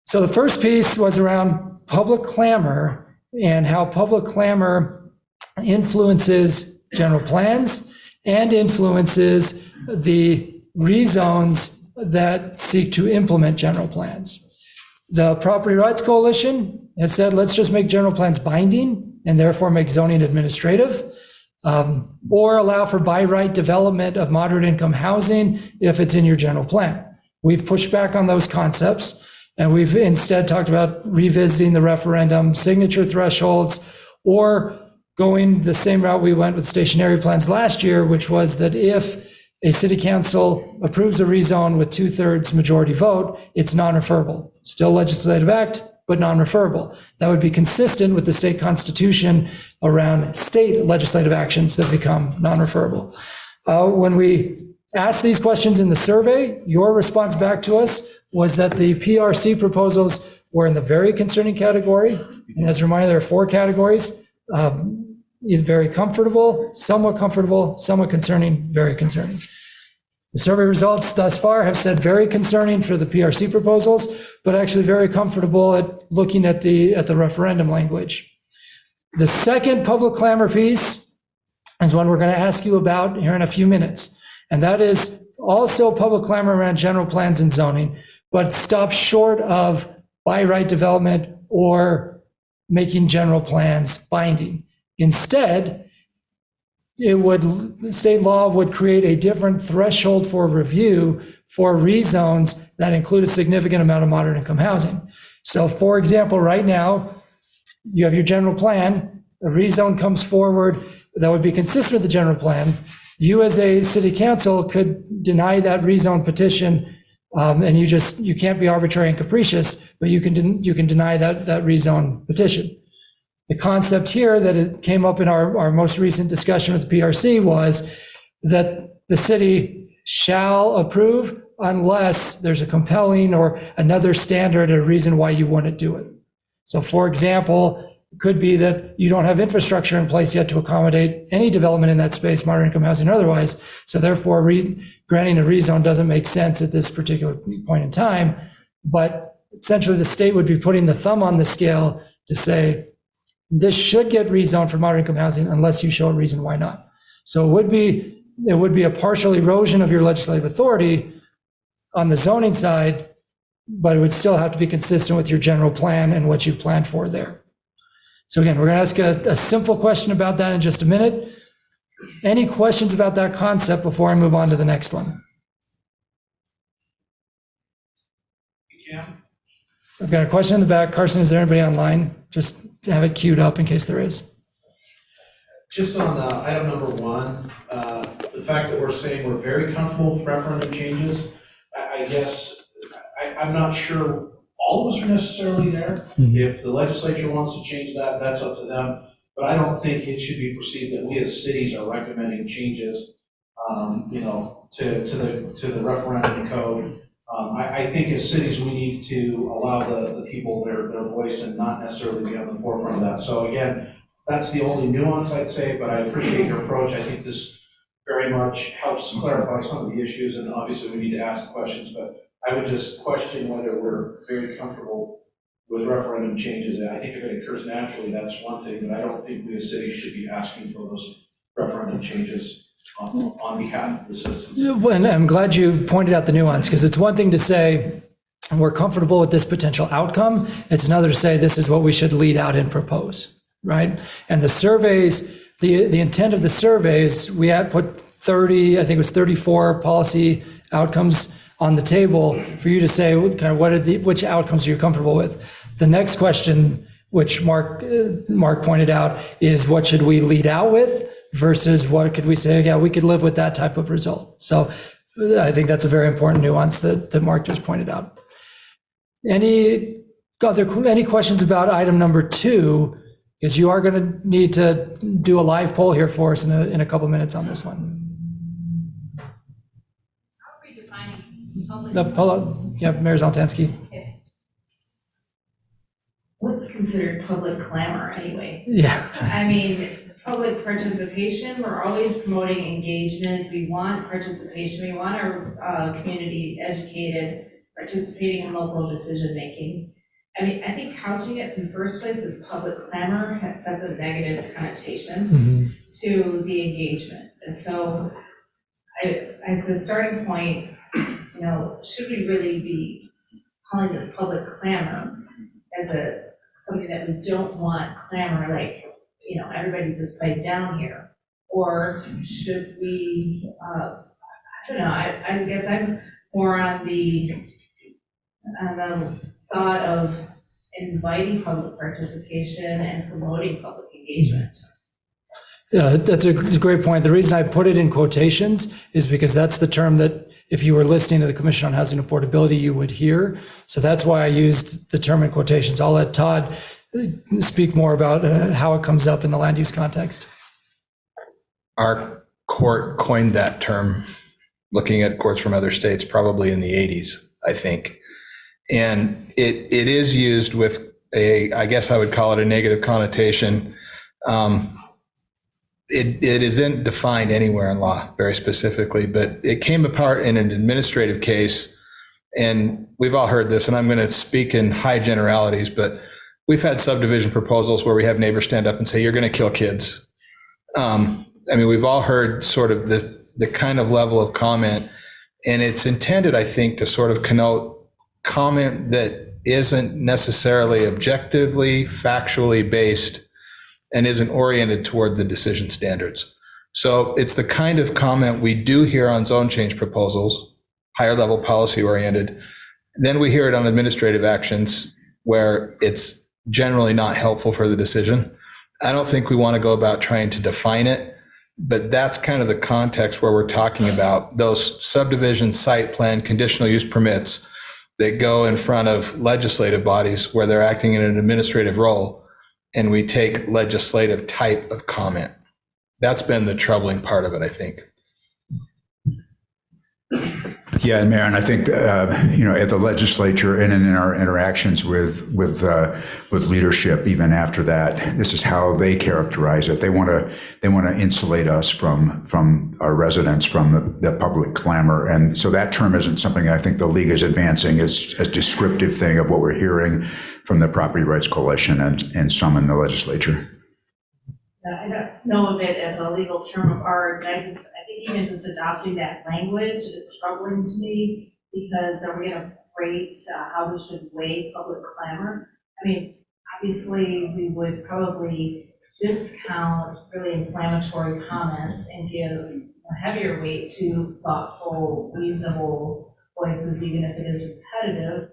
So the first piece was around public clamor and how public clamor influences general plans and influences the rezones that seek to implement general plans. The Property Rights Coalition has said, let's just make general plans binding and therefore make zoning administrative, or allow for by right development of moderate income housing if it's in your general plan. We've pushed back on those concepts, and we've instead talked about revisiting the referendum, signature thresholds, or going the same route we went with stationary plans last year, which was that if a city council approves a rezone with 2/3 majority vote, it's non-referable. Still legislative act, but non-referable. That would be consistent with the state constitution around state legislative actions that become non-referable. When we asked these questions in the survey, your response back to us was that the PRC proposals were in the very concerning category. And as a reminder, there are 4 categories. Is very comfortable, somewhat concerning, very concerning. The survey results thus far have said very concerning for the PRC proposals, but actually very comfortable at looking at the referendum language. The second public clamor piece is one we're going to ask you about here in a few minutes. And that is also public clamor around general plans and zoning, but stops short of by right development or making general plans binding. Instead, state law would create a different threshold for review for rezones that include a significant amount of moderate income housing. So for example, right now, you have your general plan, a rezone comes forward that would be consistent with the general plan. You as a city council could deny that rezone petition, and you can't be arbitrary and capricious, but you can deny that rezone petition. The concept here that it came up in our most recent discussion with the PRC was that the city shall approve unless there's a compelling or another standard or reason why you wouldn't do it. So for example, it could be that you don't have infrastructure in place yet to accommodate any development in that space, moderate income housing or otherwise. So therefore, granting a rezone doesn't make sense at this particular point in time. But essentially, the state would be putting the thumb on the scale to say, this should get rezoned for moderate income housing unless you show a reason why not. So it would be a partial erosion of your legislative authority on the zoning side, but it would still have to be consistent with your general plan and what you've planned for there. So again, we're going to ask a simple question about that in just a minute. Any questions about that concept before I move on to the next one? I've got a question in the back. Carson, is there anybody online? Just have it queued up in case there is. Just on item number 1, the fact that we're saying we're very comfortable with referendum changes, I guess, I'm not sure all of us are necessarily there. If the legislature wants to change that, that's up to them. But I don't think it should be perceived that we as cities are recommending changes, to the referendum code. I think as cities, we need to allow the people their voice and not necessarily be on the forefront of that. So again, that's the only nuance I'd say, but I appreciate your approach. I think this very much helps clarify some of the issues, and obviously we need to ask questions, but I would just question whether we're very comfortable with referendum changes. I think if it occurs naturally, that's one thing, but I don't think we as cities should be asking for those referendum changes on behalf of the citizens. And I'm glad you pointed out the nuance, because it's one thing to say we're comfortable with this potential outcome. It's another to say this is what we should lead out and propose, right? And the surveys, the intent of the surveys, we had put 30, I think it was 34 policy outcomes on the table for you to say kind of which outcomes are you comfortable with. The next question, which Mark pointed out, is what should we lead out with versus what could we say, yeah, we could live with that type of result. So I think that's a very important nuance that Mark just pointed out. Any questions about item number 2? Because you are going to need to do a live poll here for us in a couple minutes on this one. How are we defining public? Yeah, Mayor Zoltansky. What's considered public clamor anyway? Yeah. I mean, public participation, we're always promoting engagement. We want participation. We want our community educated, participating in local decision-making. I mean, I think couching it in the first place as public clamor sets a negative connotation to the engagement. And so as a starting point, should we really be calling this public clamor as something that we don't want clamor, like, everybody just pipe down here? Or should we, I don't know, I guess I'm more on the thought of inviting public participation and promoting public engagement. Yeah, that's a great point. The reason I put it in quotations is because that's the term that if you were listening to the Commission on Housing Affordability, you would hear. So that's why I used the term in quotations. I'll let Todd speak more about how it comes up in the land use context. Our court coined that term, looking at courts from other states, probably in the 80s, I think. And it is used with I guess I would call it a negative connotation. It isn't defined anywhere in law very specifically, but it came apart in an administrative case. And we've all heard this, and I'm going to speak in high generalities, but we've had subdivision proposals where we have neighbors stand up and say, you're going to kill kids. We've all heard sort of the kind of level of comment, and it's intended, I think, to sort of connote comment that isn't necessarily objectively, factually based and isn't oriented toward the decision standards. So it's the kind of comment we do hear on zone change proposals, higher level policy oriented. Then we hear it on administrative actions where it's generally not helpful for the decision. I don't think we want to go about trying to define it, but that's kind of the context where we're talking about those subdivision, site plan, conditional use permits that go in front of legislative bodies where they're acting in an administrative role, and we take legislative type of comment. That's been the troubling part of it, I think. Yeah, and Mayor, and I think at the legislature and in our interactions with leadership, even after that, this is how they characterize it. They want to insulate us from our residents from the public clamor, and so that term isn't something I think the league is advancing as a descriptive thing of what we're hearing from the Property Rights Coalition and some in the legislature. I don't know of it as a legal term of art, but I think even just adopting that language is troubling to me, because we're rate, how we should weigh public clamor. I mean, obviously, we would probably discount really inflammatory comments and give a heavier weight to thoughtful, reasonable voices, even if it is repetitive.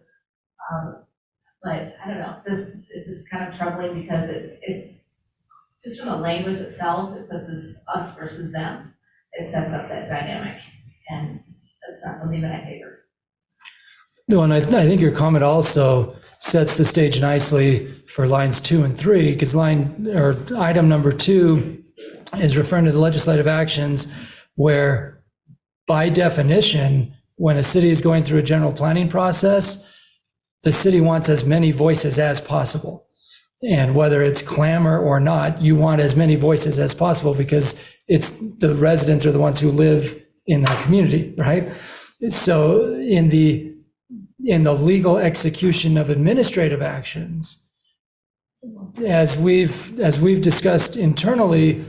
But I don't know, this is just kind of troubling because it's just from the language itself, it puts us versus them. It sets up that dynamic, and that's not something that I favor. No, and I think your comment also sets the stage nicely for lines 2 and 3, because item number 2 is referring to the legislative actions where, by definition, when a city is going through a general planning process, the city wants as many voices as possible. And whether it's clamor or not, you want as many voices as possible because it's the residents are the ones who live in that community, right? So in the legal execution of administrative actions, as we've discussed internally,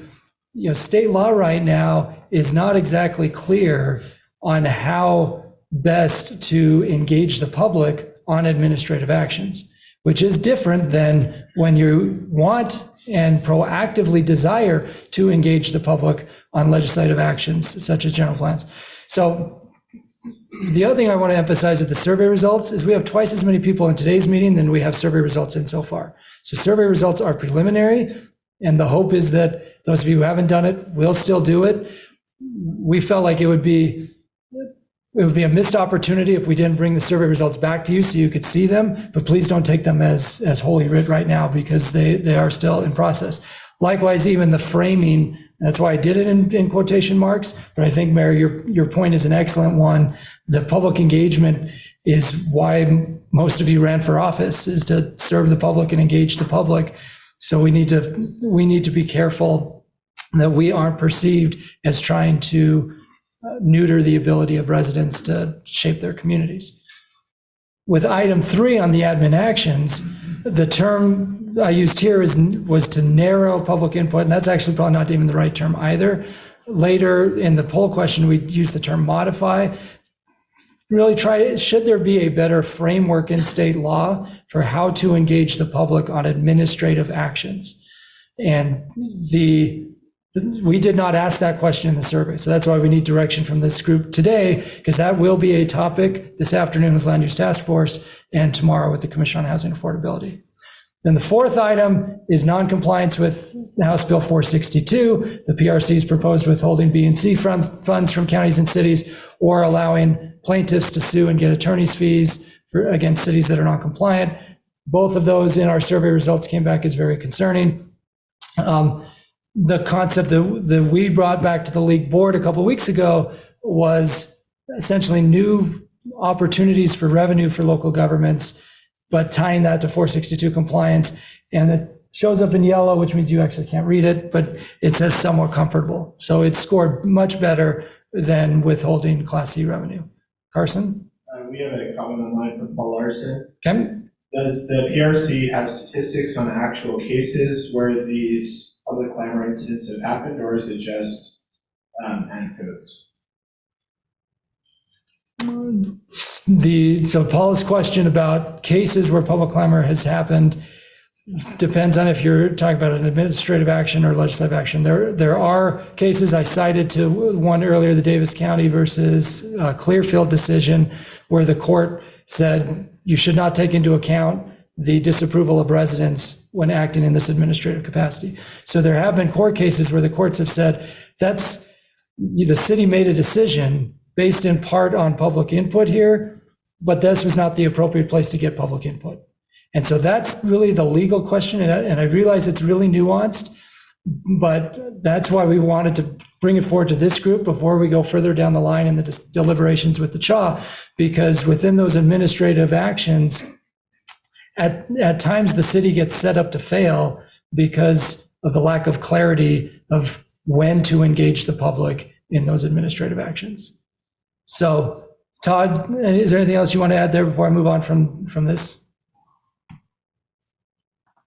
state law right now is not exactly clear on how best to engage the public on administrative actions, which is different than when you want and proactively desire to engage the public on legislative actions such as general plans. So the other thing I want to emphasize with the survey results is we have twice as many people in today's meeting than we have survey results in so far. So survey results are preliminary, and the hope is that those of you who haven't done it will still do it. We felt like it would be a missed opportunity if we didn't bring the survey results back to you so you could see them, but please don't take them as holy writ right now because they are still in process. Likewise, even the framing, that's why I did it in quotation marks, but I think, Mayor, your point is an excellent one. The public engagement is why most of you ran for office, is to serve the public and engage the public. So we need to be careful that we aren't perceived as trying to neuter the ability of residents to shape their communities. With item 3 on the admin actions, the term I used here was to narrow public input, and that's actually probably not even the right term either. Later in the poll question, we used the term modify. Really should there be a better framework in state law for how to engage the public on administrative actions? And we did not ask that question in the survey. So that's why we need direction from this group today, because that will be a topic this afternoon with Land Use Task Force and tomorrow with the Commission on Housing Affordability. Then the 4th item is non-compliance with House Bill 462, the PRC's proposed withholding B and C funds from counties and cities, or allowing plaintiffs to sue and get attorney's fees against cities that are non-compliant. Both of those in our survey results came back as very concerning. The concept that we brought back to the league board a couple of weeks ago was essentially new opportunities for revenue for local governments, but tying that to 462 compliance. And it shows up in yellow, which means you actually can't read it, but it says somewhat comfortable. So it scored much better than withholding Class C revenue. Carson? We have a comment online from Paul Larson. Okay. Does the PRC have statistics on actual cases where these public clamor incidents have happened, or is it just anecdotes? So Paul's question about cases where public clamor has happened depends on if you're talking about an administrative action or legislative action. There are cases, I cited to one earlier, the Davis County versus Clearfield decision, where the court said you should not take into account the disapproval of residents when acting in this administrative capacity. So there have been court cases where the courts have said the city made a decision based in part on public input here, but this was not the appropriate place to get public input. And so that's really the legal question, and I realize it's really nuanced, but that's why we wanted to bring it forward to this group before we go further down the line in the deliberations with the CHA, because within those administrative actions, at times the city gets set up to fail because of the lack of clarity of when to engage the public in those administrative actions. So, Todd, is there anything else you want to add there before I move on from this?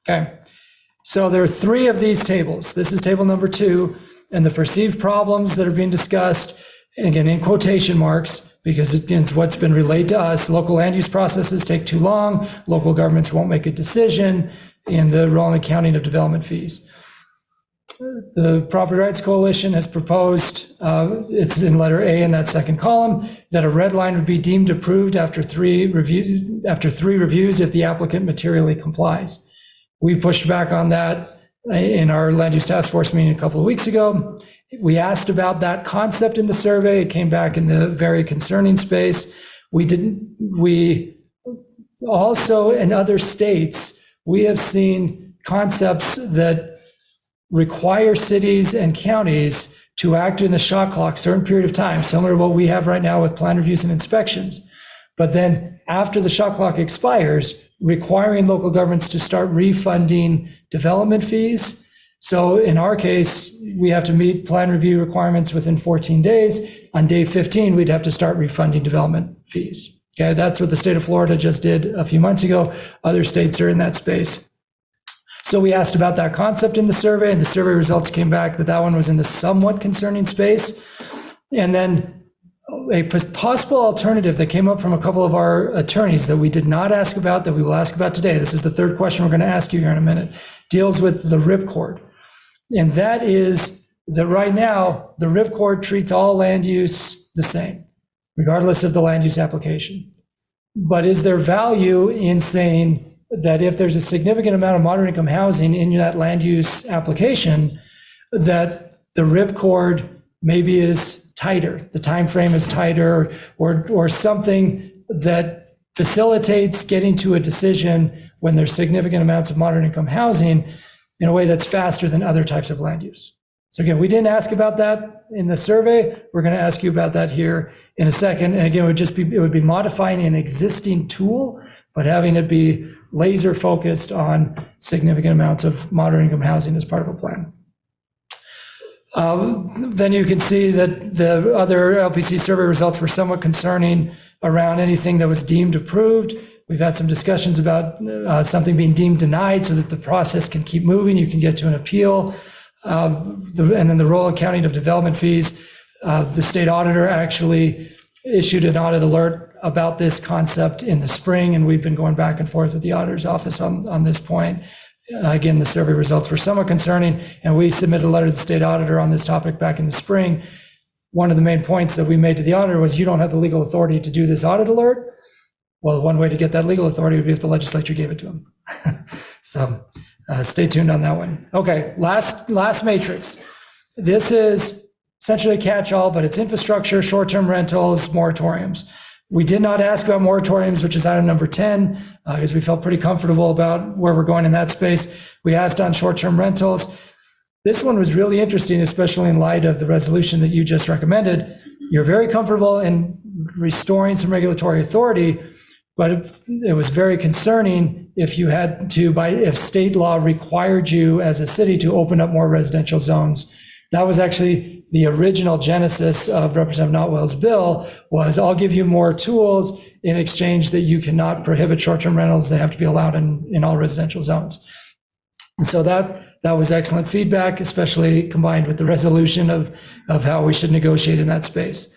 Okay. So there are 3 of these tables. This is table number 2, and the perceived problems that are being discussed, and again, in quotation marks, because it's what's been relayed to us. Local land use processes take too long, local governments won't make a decision, and the role and accounting of development fees. The Property Rights Coalition has proposed, it's in letter A in that second column, that a red line would be deemed approved after three reviews if the applicant materially complies. We pushed back on that in our land use task force meeting a couple of weeks ago. We asked about that concept in the survey. It came back in the very concerning space. We also, in other states, we have seen concepts that require cities and counties to act in the shot clock certain period of time, similar to what we have right now with plan reviews and inspections. But then after the shot clock expires, requiring local governments to start refunding development fees. So in our case, we have to meet plan review requirements within 14 days. On day 15, we'd have to start refunding development fees. Okay, that's what the state of Florida just did a few months ago. Other states are in that space. So we asked about that concept in the survey, and the survey results came back that that one was in the somewhat concerning space. And then a possible alternative that came up from a couple of our attorneys that we did not ask about, that we will ask about today, this is the third question we're going to ask you here in a minute, deals with the ripcord. And that is that right now, the ripcord treats all land use the same, regardless of the land use application. But is there value in saying that if there's a significant amount of moderate income housing in that land use application, that the ripcord maybe is tighter, the time frame is tighter, or something that facilitates getting to a decision when there's significant amounts of moderate income housing in a way that's faster than other types of land use. So again, we didn't ask about that in the survey. We're going to ask you about that here in a second. And again, it would be modifying an existing tool, but having it be laser focused on significant amounts of moderate income housing as part of a plan. Then you can see that the other LPC survey results were somewhat concerning around anything that was deemed approved. We've had some discussions about something being deemed denied so that the process can keep moving. You can get to an appeal. And then the role accounting of development fees. The state auditor actually issued an audit alert about this concept in the spring, and we've been going back and forth with the auditor's office on this point. Again, the survey results were somewhat concerning, and we submitted a letter to the state auditor on this topic back in the spring. One of the main points that we made to the auditor was, you don't have the legal authority to do this audit alert. Well, one way to get that legal authority would be if the legislature gave it to them. So stay tuned on that one. Okay, last matrix. This is essentially a catch-all, but it's infrastructure, short-term rentals, moratoriums. We did not ask about moratoriums, which is item number 10, because we felt pretty comfortable about where we're going in that space. We asked on short-term rentals. This one was really interesting, especially in light of the resolution that you just recommended. You're very comfortable in restoring some regulatory authority, but it was very concerning if you had to, if state law required you as a city to open up more residential zones. That was actually the original genesis of Representative Notwell's bill, was I'll give you more tools in exchange that you cannot prohibit short-term rentals. They have to be allowed in all residential zones. And so that was excellent feedback, especially combined with the resolution of how we should negotiate in that space.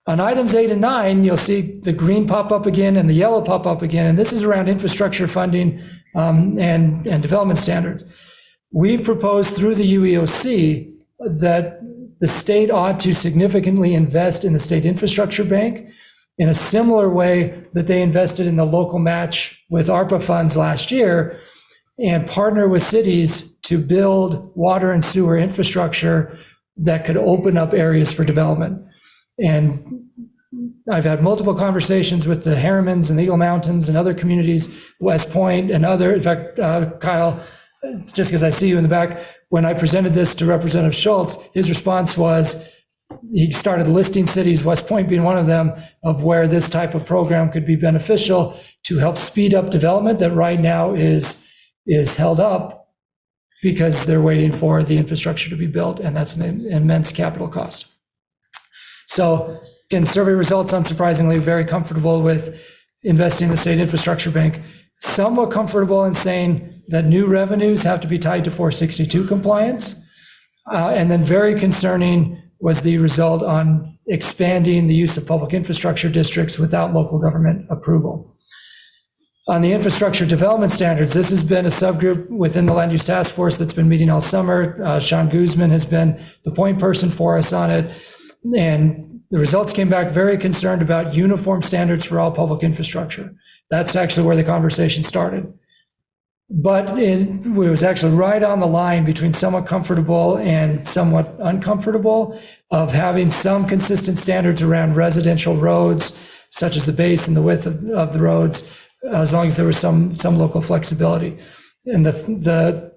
On items 8 and 9, you'll see the green pop up again and the yellow pop up again, and this is around infrastructure funding and development standards. We've proposed through the UEOC that the state ought to significantly invest in the state infrastructure bank in a similar way that they invested in the local match with ARPA funds last year, and partner with cities to build water and sewer infrastructure that could open up areas for development. And I've had multiple conversations with the Harrimans and the Eagle Mountains and other communities, West Point and other, in fact, Kyle, it's just because I see you in the back, when I presented this to Representative Schultz, his response was, he started listing cities, West Point being one of them, of where this type of program could be beneficial to help speed up development that right now is held up because they're waiting for the infrastructure to be built, and that's an immense capital cost. So again, survey results, unsurprisingly, very comfortable with investing in the state infrastructure bank, somewhat comfortable in saying that new revenues have to be tied to 462 compliance, and then very concerning was the result on expanding the use of public infrastructure districts without local government approval. On the infrastructure development standards, this has been a subgroup within the land use task force that's been meeting all summer. Sean Guzman has been the point person for us on it. And the results came back very concerned about uniform standards for all public infrastructure. That's actually where the conversation started. But it was actually right on the line between somewhat comfortable and somewhat uncomfortable of having some consistent standards around residential roads, such as the base and the width of the roads, as long as there was some local flexibility. And the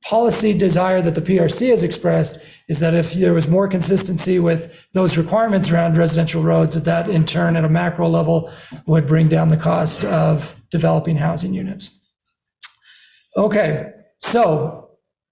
policy desire that the PRC has expressed is that if there was more consistency with those requirements around residential roads, that in turn at a macro level would bring down the cost of developing housing units. Okay, so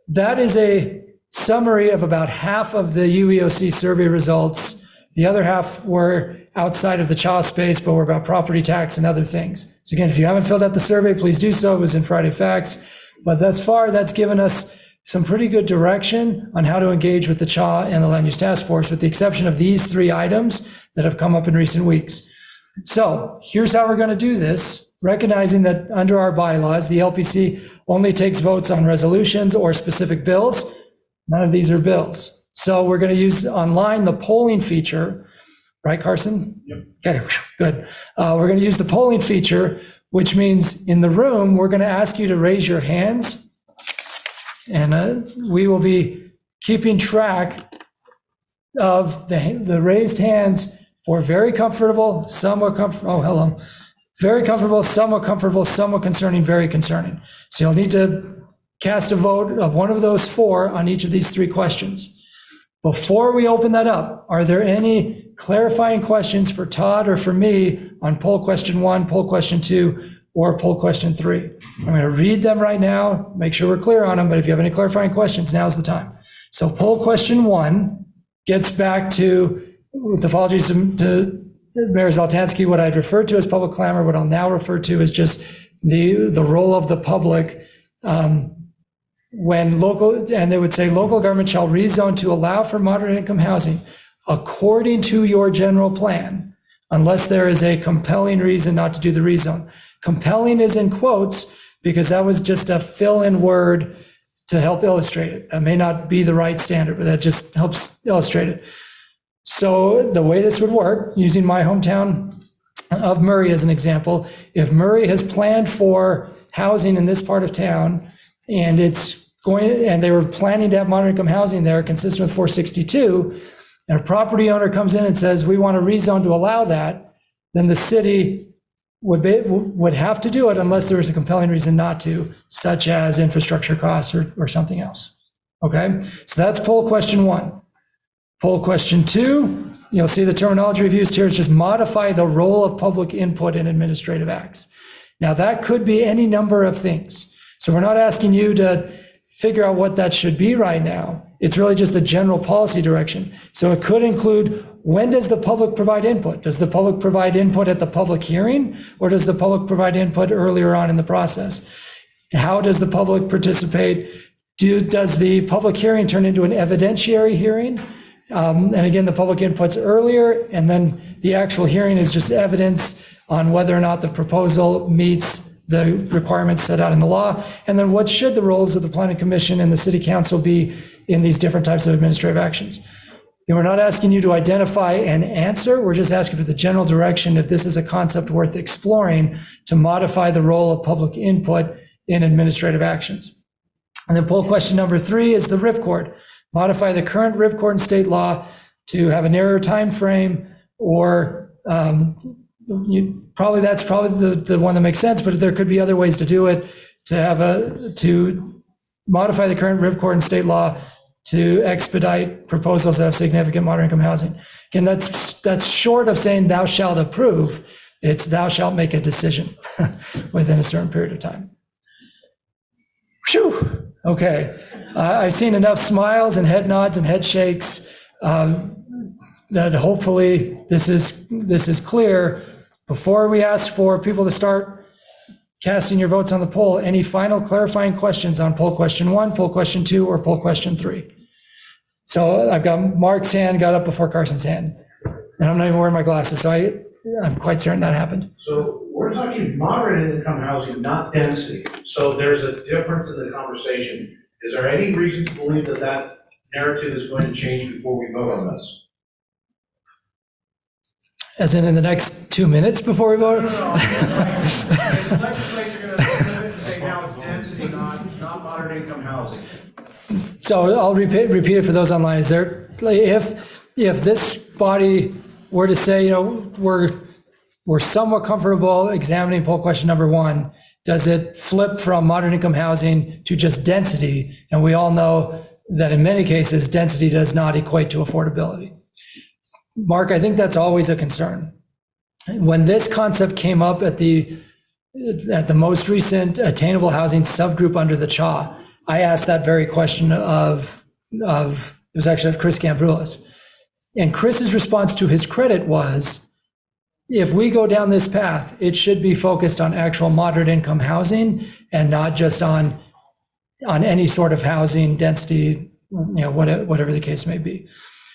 that is a summary of about half of the UEOC survey results. The other half were outside of the CHA space, but were about property tax and other things. So again, if you haven't filled out the survey, please do so. It was in Friday Facts. But thus far, that's given us some pretty good direction on how to engage with the CHA and the Land Use Task Force, with the exception of these 3 items that have come up in recent weeks. So here's how we're going to do this, recognizing that under our bylaws, the LPC only takes votes on resolutions or specific bills. None of these are bills. So we're going to use online the polling feature, right, Carson? Yep. Okay, good. We're going to use the polling feature, which means in the room, we're going to ask you to raise your hands. And we will be keeping track of the raised hands for very comfortable, somewhat comfortable, oh, hello. Very comfortable, somewhat concerning, very concerning. So you'll need to cast a vote of one of those 4 on each of these 3 questions. Before we open that up, are there any clarifying questions for Todd or for me on poll question 1, poll question 2, or poll question 3? I'm going to read them right now, make sure we're clear on them, but if you have any clarifying questions, now's the time. So poll question 1 gets back to, with apologies to Mayor Zoltansky, what I'd referred to as public clamor, what I'll now refer to as just the role of the public when local, and they would say local government shall rezone to allow for moderate income housing according to your general plan, unless there is a compelling reason not to do the rezone. Compelling is in quotes because that was just a fill-in word to help illustrate it. That may not be the right standard, but that just helps illustrate it. So the way this would work, using my hometown of Murray as an example, if Murray has planned for housing in this part of town and they were planning to have moderate income housing there consistent with 462, and a property owner comes in and says, we want to rezone to allow that, then the city would have to do it unless there is a compelling reason not to, such as infrastructure costs or something else. Okay, so that's poll question 1. Poll question 2, you'll see the terminology we've used here is just modify the role of public input in administrative acts. Now that could be any number of things. So we're not asking you to figure out what that should be right now. It's really just a general policy direction. So it could include, when does the public provide input? Does the public provide input at the public hearing, or does the public provide input earlier on in the process? How does the public participate? Does the public hearing turn into an evidentiary hearing? And again, the public input's earlier, and then the actual hearing is just evidence on whether or not the proposal meets the requirements set out in the law. And then what should the roles of the Planning Commission and the City Council be in these different types of administrative actions? And we're not asking you to identify an answer. We're just asking for the general direction if this is a concept worth exploring to modify the role of public input in administrative actions. And then poll question number 3 is the ripcord. Modify the current ripcord in state law to have a narrower time frame, or that's probably the one that makes sense, but there could be other ways to do it, to modify the current ripcord in state law to expedite proposals that have significant moderate income housing. Again, that's short of saying thou shalt approve. It's thou shalt make a decision within a certain period of time. Phew. Okay, I've seen enough smiles and head nods and head shakes that hopefully this is clear. Before we ask for people to start casting your votes on the poll, any final clarifying questions on poll question 1, poll question 2, or poll question 3? So I've got Mark's hand got up before Carson's hand. And I'm not even wearing my glasses, so I'm quite certain that happened. So we're talking moderate income housing, not density. So there's a difference in the conversation. Is there any reason to believe that that narrative is going to change before we vote on this? As in the next 2 minutes before we vote? No. The legislature going to flip it and say now it's density, not moderate income housing. So I'll repeat it for those online. Is there, if this body were to say, you know, we're somewhat comfortable examining poll question number 1, does it flip from moderate income housing to just density? And we all know that in many cases, density does not equate to affordability. Mark, I think that's always a concern. When this concept came up at the most recent attainable housing subgroup under the CHA, I asked that very question of it was actually of Chris Gambroulis. And Chris's response to his credit was, if we go down this path, it should be focused on actual moderate income housing and not just on any sort of housing density, you know, whatever the case may be.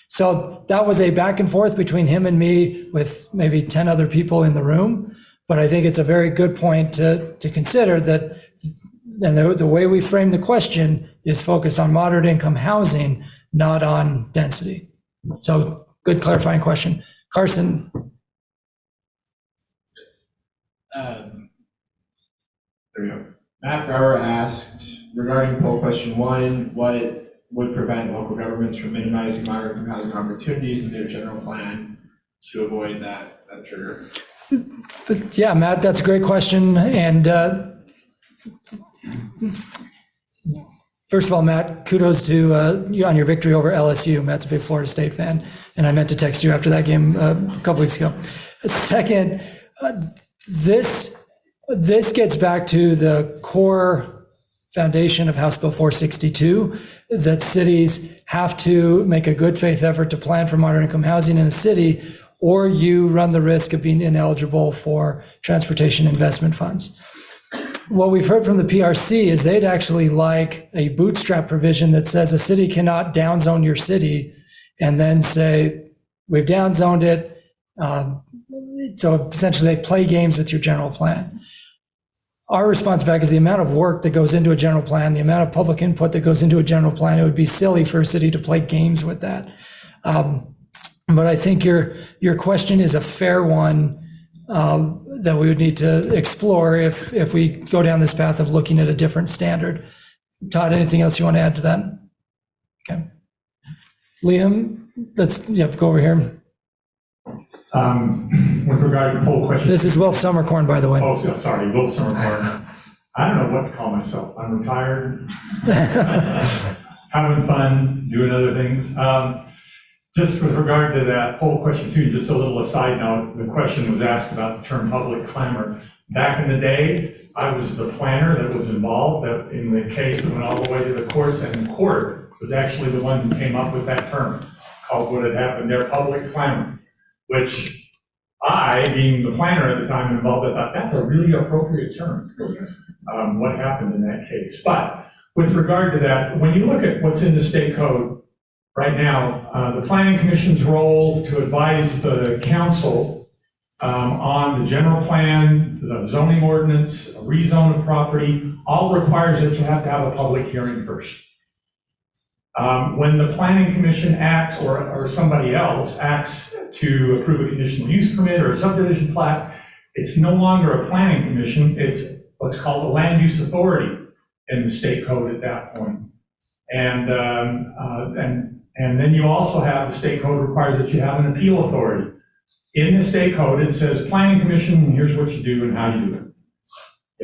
So that was a back and forth between him and me with maybe 10 other people in the room. But I think it's a very good point to consider that, and the way we frame the question is focused on moderate income housing, not on density. So good clarifying question. Carson. There we go. Matt Brower asked, regarding poll question 1, what would prevent local governments from minimizing moderate income housing opportunities in their general plan to avoid that trigger? But yeah, Matt, that's a great question. And first of all, Matt, kudos to you on your victory over LSU. Matt's a big Florida State fan, and I meant to text you after that game a couple weeks ago. Second, this gets back to the core foundation of House Bill 462, that cities have to make a good faith effort to plan for moderate income housing in a city, or you run the risk of being ineligible for transportation investment funds. What we've heard from the PRC is they'd actually like a bootstrap provision that says a city cannot downzone your city and then say, we've downzoned it. So essentially they play games with your general plan. Our response back is the amount of work that goes into a general plan, the amount of public input that goes into a general plan, it would be silly for a city to play games with that. But I think your question is a fair one that we would need to explore if we go down this path of looking at a different standard. Todd, anything else you want to add to that? Okay. Liam, let's go over here. With regard to poll question. This is Will Summercorn, by the way. Oh, sorry, Will Summercorn. I don't know what to call myself. I'm retired, having fun, doing other things. Just with regard to that poll question too, just a little aside note, the question was asked about the term public clamor. Back in the day, I was the planner that was involved in the case that went all the way to the courts, and the court was actually the one who came up with that term, called what had happened there, public clamor, which I, being the planner at the time involved, I thought that's a really appropriate term. What happened in that case? But with regard to that, when you look at what's in the state code right now, the Planning Commission's role to advise the council on the general plan, the zoning ordinance, a rezone of property, all requires that you have to have a public hearing first. When the Planning Commission acts, or somebody else acts to approve a conditional use permit or a subdivision plat, it's no longer a planning commission, it's what's called a land use authority in the state code at that point. And then you also have, the state code requires that you have an appeal authority. In the state code, it says planning commission, here's what you do and how you do it.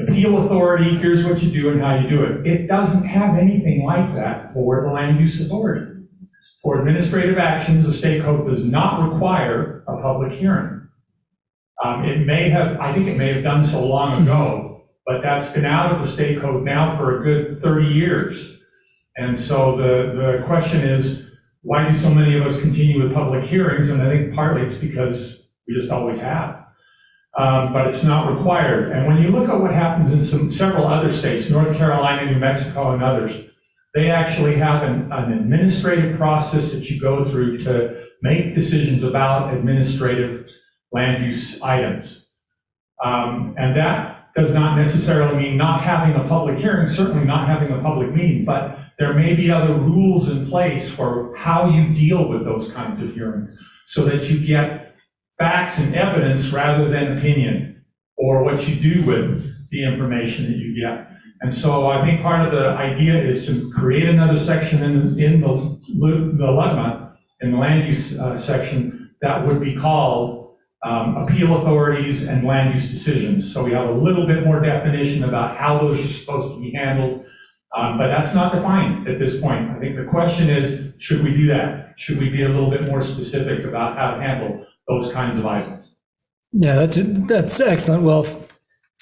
Appeal authority, here's what you do and how you do it. It doesn't have anything like that for the land use authority. For administrative actions, the state code does not require a public hearing. It may have, I think it may have done so long ago, but that's been out of the state code now for a good 30 years. And so the question is, why do so many of us continue with public hearings? And I think partly it's because we just always have. But it's not required. And when you look at what happens in several other states, North Carolina, New Mexico, and others, They actually have an administrative process that you go through to make decisions about administrative land use items. And that does not necessarily mean not having a public hearing, certainly not having a public meeting, but there may be other rules in place for how you deal with those kinds of hearings so that you get facts and evidence rather than opinion, or what you do with the information that you get. And so I think part of the idea is to create another section in the LUGMA, in the land use section, that would be called appeal authorities and land use decisions. So we have a little bit more definition about how those are supposed to be handled, but that's not defined at this point. I think the question is, should we do that? Should we be a little bit more specific about how to handle those kinds of items? Yeah, that's excellent, Wilf.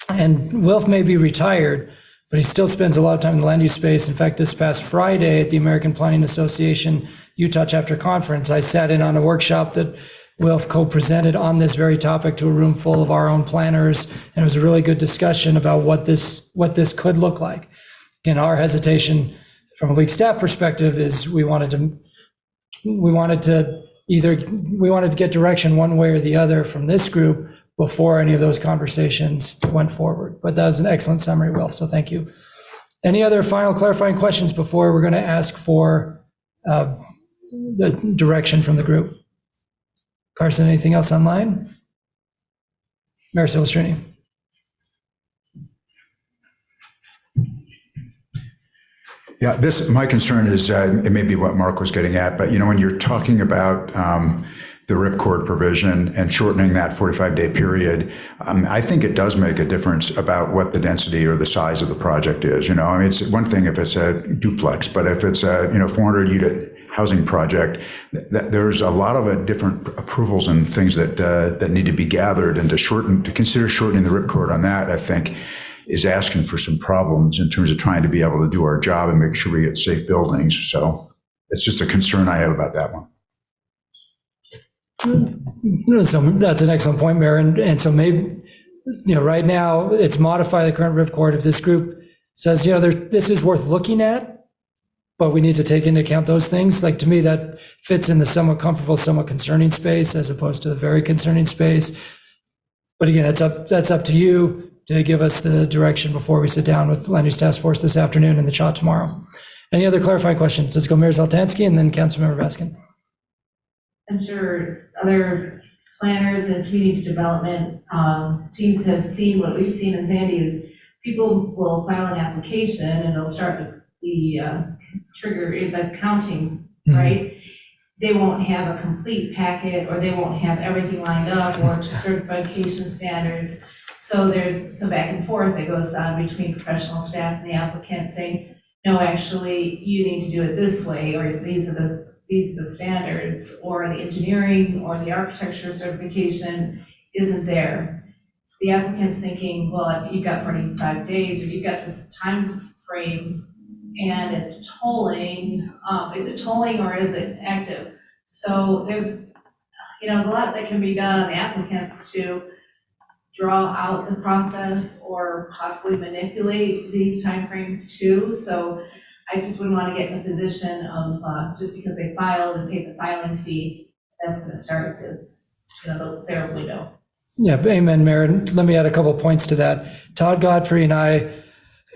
And Wilf may be retired, but he still spends a lot of time in the land use space. In fact, this past Friday at the American Planning Association Utah Chapter Conference, I sat in on a workshop that Wilf co-presented on this very topic to a room full of our own planners, and it was a really good discussion about what this could look like. Again, our hesitation from a league staff perspective is we wanted to get direction one way or the other from this group before any of those conversations went forward. But that was an excellent summary, Wilf, so thank you. Any other final clarifying questions before we're going to ask for the direction from the group? Carson, anything else online? Mayor Silvestrini. Yeah, my concern is, it may be what Mark was getting at, but when you're talking about the ripcord provision and shortening that 45-day period, I think it does make a difference about what the density or the size of the project is. It's one thing if it's a duplex, but if it's a 400-unit housing project, there's a lot of different approvals and things that need to be gathered, and to consider shortening the ripcord on that, I think, is asking for some problems in terms of trying to be able to do our job and make sure we get safe buildings. So it's just a concern I have about that one. So that's an excellent point, Mayor. And so maybe, right now it's modify the current ripcord. If this group says, this is worth looking at, but we need to take into account those things, like to me, that fits in the somewhat comfortable, somewhat concerning space as opposed to the very concerning space. But again, that's up to you to give us the direction before we sit down with the Land Use Task Force this afternoon and the CHOT tomorrow. Any other clarifying questions? Let's go Mayor Zoltansky and then Councilmember Baskin. I'm sure other planners and community development teams have seen what we've seen in Sandy is people will file an application and they'll start the trigger, the counting, right? They won't have a complete packet, or they won't have everything lined up or to certification standards. So there's some back and forth that goes on between professional staff and the applicant saying, no, actually, you need to do it this way, or these are the standards, or the engineering or the architecture certification isn't there. The applicant's thinking, well, if you've got 45 days, or you've got this time frame, and it's tolling, is it tolling or is it active? So there's, a lot that can be done on the applicants to draw out the process or possibly manipulate these timeframes too. So I just wouldn't want to get in a position of just because they filed and paid the filing fee, that's going to start this, their window. Yeah, amen, Mayor. And let me add a couple of points to that. Todd Godfrey and I,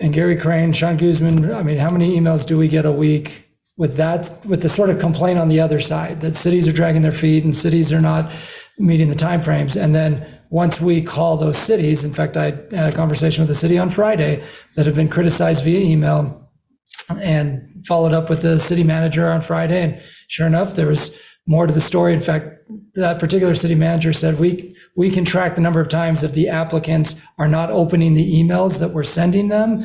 and Gary Crane, Sean Guzman, how many emails do we get a week with the sort of complaint on the other side, that cities are dragging their feet and cities are not meeting the timeframes? And then once we call those cities, in fact, I had a conversation with the city on Friday that had been criticized via email, and followed up with the city manager on Friday. And sure enough, there was more to the story. In fact, that particular city manager said, we can track the number of times that the applicants are not opening the emails that we're sending them.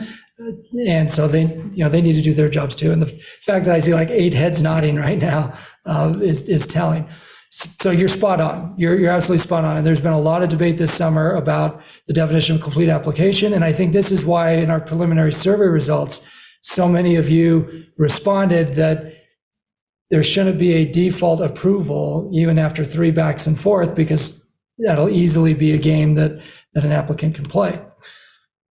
And so they need to do their jobs too. And the fact that I see like 8 heads nodding right now is telling. So you're spot on. You're absolutely spot on. And there's been a lot of debate this summer about the definition of complete application. And I think this is why in our preliminary survey results, so many of you responded that there shouldn't be a default approval even after 3 backs and forth, because that'll easily be a game that an applicant can play.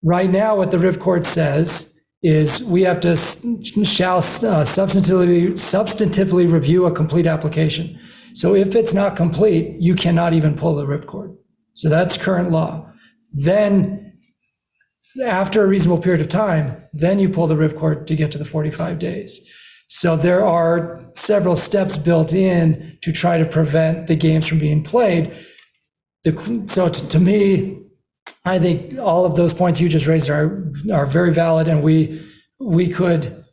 Right now, what the ripcord says is we have to shall substantively review a complete application. So if it's not complete, you cannot even pull the ripcord. So that's current law. Then after a reasonable period of time, then you pull the ripcord to get to the 45 days. So there are several steps built in to try to prevent the games from being played. So to me, I think all of those points you just raised are very valid, and we could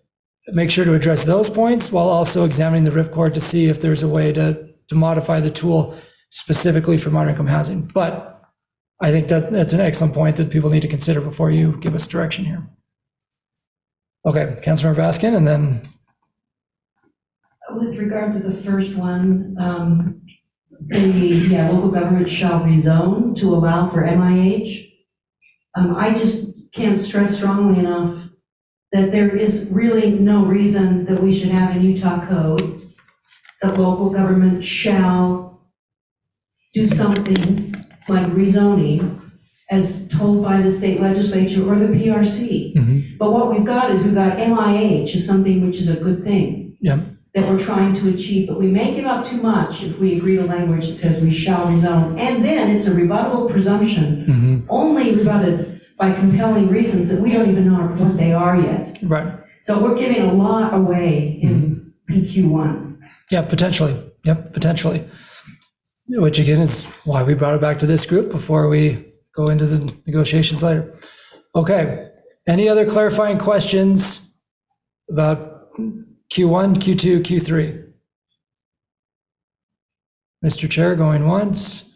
make sure to address those points while also examining the ripcord to see if there's a way to modify the tool specifically for moderate income housing. But I think that's an excellent point that people need to consider before you give us direction here. Okay, Councilmember Baskin, and then. With regard to the first one, local government shall rezone to allow for MIH. I just can't stress strongly enough that there is really no reason that we should have in Utah code that local government shall do something like rezoning as told by the state legislature or the PRC. Mm-hmm. But what we've got MIH is something which is a good thing. Yeah. That we're trying to achieve, but we may give up too much if we agree to language that says we shall rezone. And then it's a rebuttable presumption, only rebutted by compelling reasons that we don't even know what they are yet. Right. So we're giving a lot away in PQ1. Yeah, potentially. Yep, potentially. Which again is why we brought it back to this group before we go into the negotiations later. Okay. Any other clarifying questions about Q1, Q2, Q3? Mr. Chair, going once,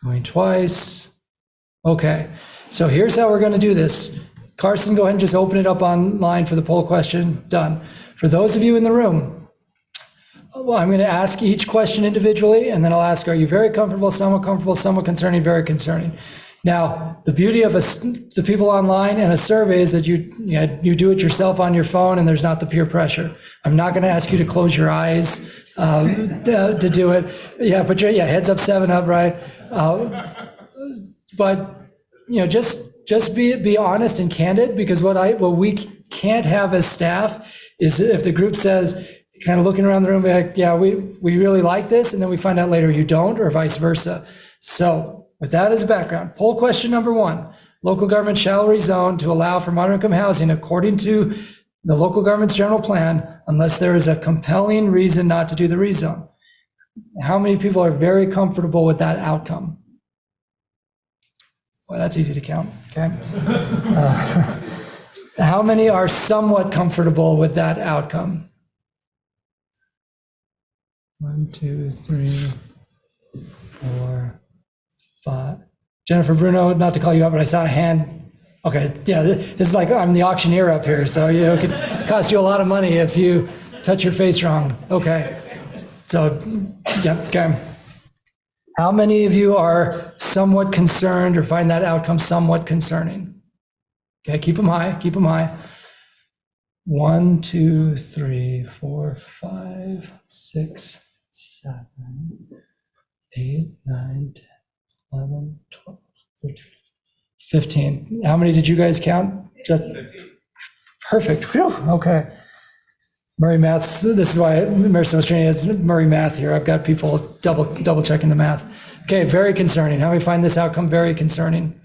going twice. Okay, so here's how we're going to do this. Carson, go ahead and just open it up online for the poll question. Done. For those of you in the room, well, I'm going to ask each question individually, and then I'll ask, are you very comfortable, somewhat concerning, very concerning? Now, the beauty of the people online and a survey is that you do it yourself on your phone and there's not the peer pressure. I'm not going to ask you to close your eyes to do it. Yeah, put your heads up, 7 up, right? But just be honest and candid, because what we can't have as staff is if the group says, kind of looking around the room, be like, yeah, we really like this, and then we find out later you don't, or vice versa. So with that as a background, poll question number 1, local government shall rezone to allow for moderate income housing according to the local government's general plan, unless there is a compelling reason not to do the rezone. How many people are very comfortable with that outcome? Well, that's easy to count, okay? How many are somewhat comfortable with that outcome? 1, 2, 3, 4, 5. Jennifer Bruno, not to call you up, but I saw a hand. Okay, yeah, this is like I'm the auctioneer up here, so it could cost you a lot of money if you touch your face wrong. Okay, so, yeah, okay. How many of you are somewhat concerned or find that outcome somewhat concerning? Okay, keep them high, keep them high. 1, 2, 3, 4, 5, 6, 7, 8, 9, 10, 11, 12, 13, 15. How many did you guys count? Just perfect. Whew. Okay. Murray Maths, this is why Marisol Mastrani has Murray Math here. I've got people double checking the math. Okay, very concerning. How many find this outcome very concerning?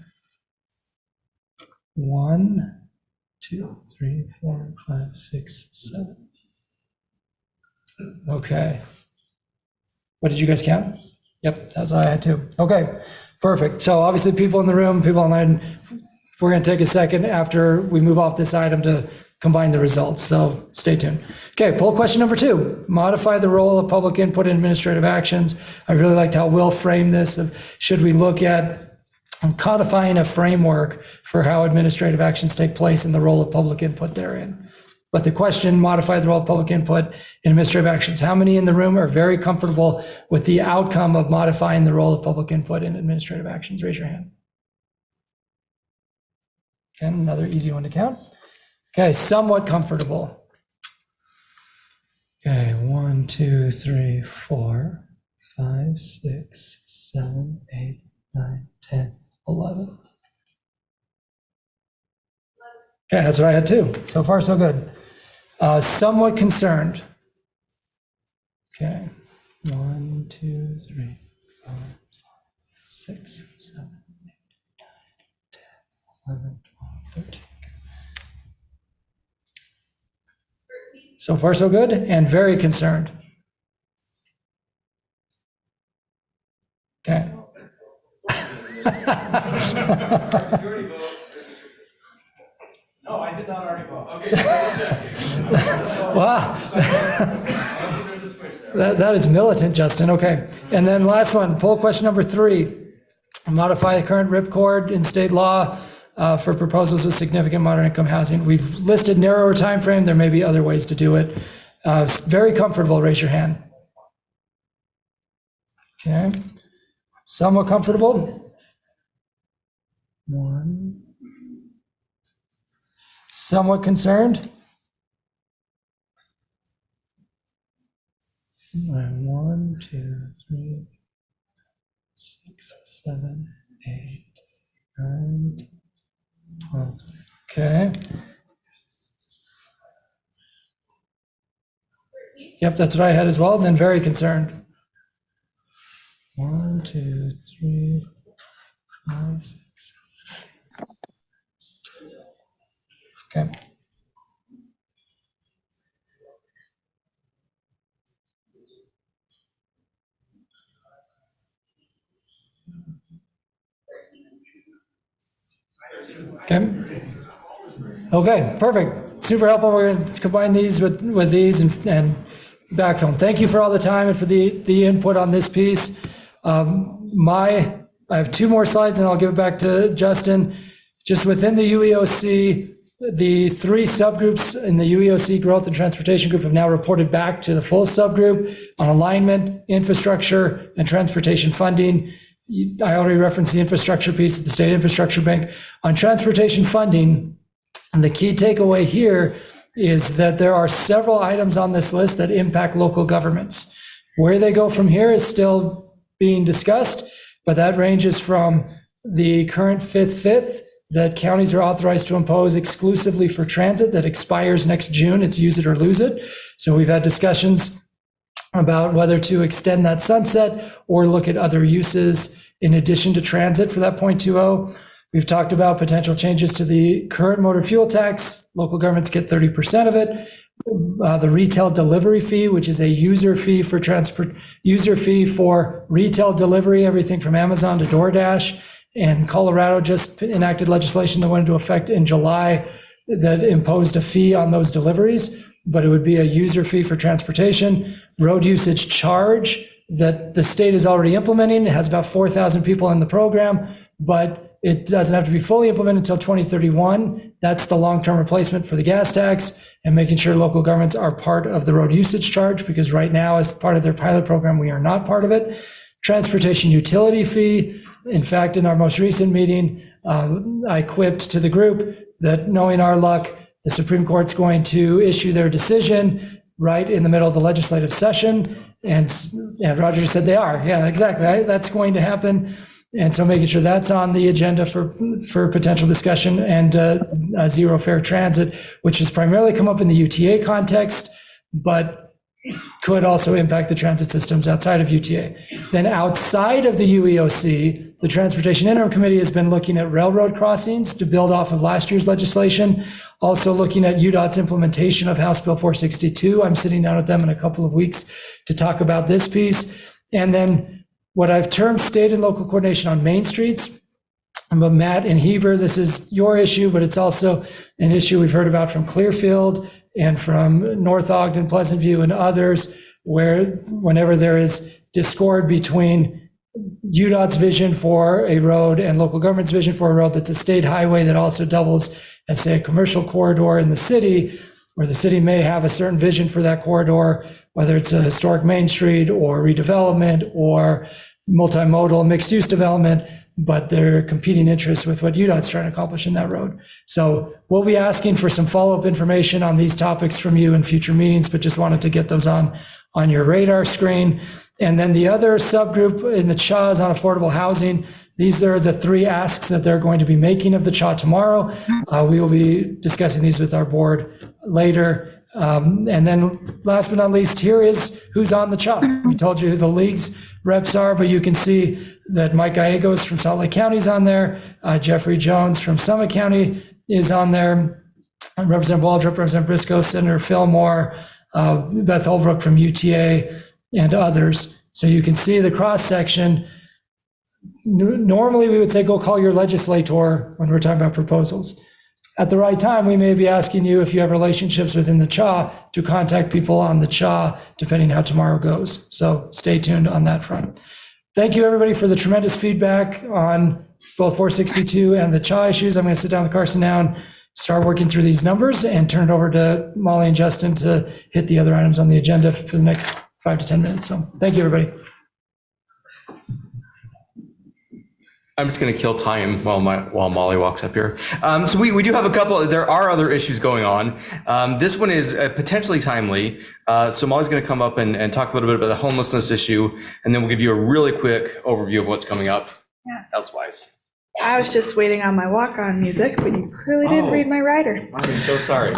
1, 2, 3, 4, 5, 6, 7. Okay. What did you guys count? Yep, that's what I had too. Okay, perfect. So obviously people in the room, people online, we're going to take a second after we move off this item to combine the results. So stay tuned. Okay, poll question number 2, modify the role of public input in administrative actions. I really liked how Will framed this. Of should we look at codifying a framework for how administrative actions take place and the role of public input therein? But the question, modify the role of public input in administrative actions. How many in the room are very comfortable with the outcome of modifying the role of public input in administrative actions? Raise your hand. Okay, another easy one to count. Okay, somewhat comfortable. Okay, 1, 2, 3, 4, 5, 6, 7, 8, 9, 10, 11. Okay, that's what I had too. So far, so good. Somewhat concerned. Okay. 1, 2, 3, 4, 5, 6, 7, 8, 9, 10, 11, 12, 13. So far, so good, and very concerned. Okay. No, I did not already vote. Wow. That is militant, Justin. Okay. And then last one, poll question number 3. Modify the current ripcord in state law for proposals with significant moderate income housing. We've listed narrower time frame. There may be other ways to do it. Very comfortable, raise your hand. Okay. Somewhat comfortable? 1. Somewhat concerned? 1, 2, 3, 6, 7, 8, 9, 12. Okay. Yep, that's what I had as well. And then very concerned. 1, 2, 3, 5, 6. Okay. Okay, perfect. Super helpful. We're going to combine these with these and backfill. Thank you for all the time and for the input on this piece. I have 2 more slides and I'll give it back to Justin. Just within the UEOC, the 3 subgroups in the UEOC Growth and Transportation Group have now reported back to the full subgroup on alignment, infrastructure, and transportation funding. I already referenced the infrastructure piece at the State Infrastructure Bank. On transportation funding, the key takeaway here is that there are several items on this list that impact local governments. Where they go from here is still being discussed, but that ranges from the current fifth that counties are authorized to impose exclusively for transit that expires next June. It's use it or lose it. So we've had discussions about whether to extend that sunset or look at other uses in addition to transit for that 0.20. We've talked about potential changes to the current motor fuel tax. Local governments get 30% of it. The retail delivery fee, which is a user fee for retail delivery, everything from Amazon to DoorDash. And Colorado just enacted legislation that went into effect in July that imposed a fee on those deliveries, but it would be a user fee for transportation. Road usage charge that the state is already implementing. It has about 4,000 people in the program, but it doesn't have to be fully implemented until 2031. That's the long-term replacement for the gas tax and making sure local governments are part of the road usage charge, because right now, as part of their pilot program, we are not part of it. Transportation utility fee. In fact, in our most recent meeting, I quipped to the group that knowing our luck, the Supreme Court's going to issue their decision right in the middle of the legislative session. And Roger said they are. Yeah, exactly. That's going to happen. And so making sure that's on the agenda for potential discussion, and zero fare transit, which has primarily come up in the UTA context, but could also impact the transit systems outside of UTA. Then outside of the UEOC, the Transportation Interim Committee has been looking at railroad crossings to build off of last year's legislation, also looking at UDOT's implementation of House Bill 462. I'm sitting down with them in a couple of weeks to talk about this piece. And then what I've termed state and local coordination on main streets. But Matt and Heber, this is your issue, but it's also an issue we've heard about from Clearfield and from North Ogden, Pleasant View, and others, where whenever there is discord between UDOT's vision for a road and local government's vision for a road that's a state highway that also doubles as, say, a commercial corridor in the city, where the city may have a certain vision for that corridor, whether it's a historic Main Street or redevelopment or multimodal mixed-use development, but they're competing interests with what UDOT's trying to accomplish in that road. So we'll be asking for some follow-up information on these topics from you in future meetings, but just wanted to get those on your radar screen. And then the other subgroup in the CHA is on affordable housing. These are the 3 asks that they're going to be making of the CHA tomorrow. We will be discussing these with our board later. And then last but not least, here is who's on the CHA. We told you who the league's reps are, but you can see that Mike Gallegos from Salt Lake County is on there. Jeffrey Jones from Summit County is on there. Representative Waldrop, Representative Briscoe, Senator Fillmore, Beth Holbrook from UTA, and others. So you can see the cross-section. Normally, we would say, go call your legislator when we're talking about proposals. At the right time, we may be asking you, if you have relationships within the CHA, to contact people on the CHA, depending how tomorrow goes. So stay tuned on that front. Thank you, everybody, for the tremendous feedback on both 462 and the CHA issues. I'm going to sit down with Carson now and start working through these numbers and turn it over to Molly and Justin to hit the other items on the agenda for the next 5 to 10 minutes. So thank you, everybody. I'm just going to kill time while Molly walks up here. So we do have a couple. There are other issues going on. This one is potentially timely. So Molly's going to come up and talk a little bit about the homelessness issue, and then we'll give you a really quick overview of what's coming up elsewise. I was just waiting on my walk-on music, but you clearly didn't read my rider. I'm so sorry.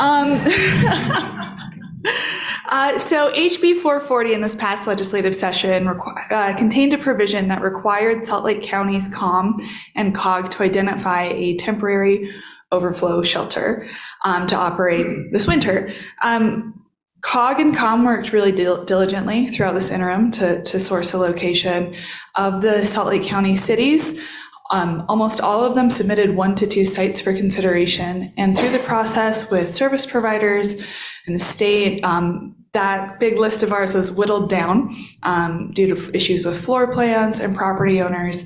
So HB 440 in this past legislative session contained a provision that required Salt Lake County's COM and COG to identify a temporary overflow shelter to operate this winter. COG and COM worked really diligently throughout this interim to source a location. Of the Salt Lake County cities, almost all of them submitted 1 to 2 sites for consideration. And through the process with service providers and the state, that big list of ours was whittled down due to issues with floor plans and property owners.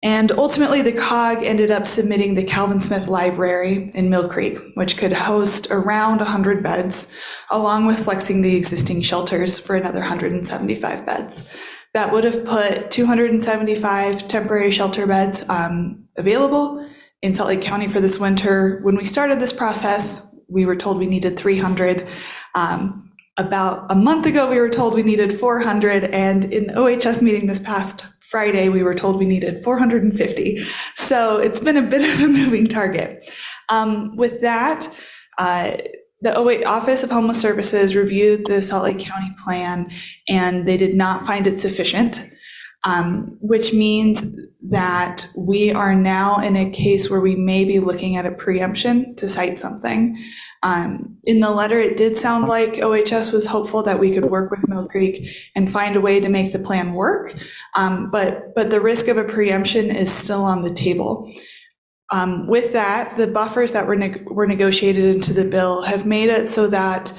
And ultimately, the COG ended up submitting the Calvin Smith Library in Mill Creek, which could host around 100 beds, along with flexing the existing shelters for another 175 beds. That would have put 275 temporary shelter beds available in Salt Lake County for this winter. When we started this process, we were told we needed 300. About a month ago, we were told we needed 400, and in the OHS meeting this past Friday, we were told we needed 450. So it's been a bit of a moving target. With that, the Office of Homeless Services reviewed the Salt Lake County plan, and they did not find it sufficient, which means that we are now in a case where we may be looking at a preemption to cite something. In the letter, it did sound like OHS was hopeful that we could work with Mill Creek and find a way to make the plan work, but the risk of a preemption is still on the table. With that, the buffers that were negotiated into the bill have made it so that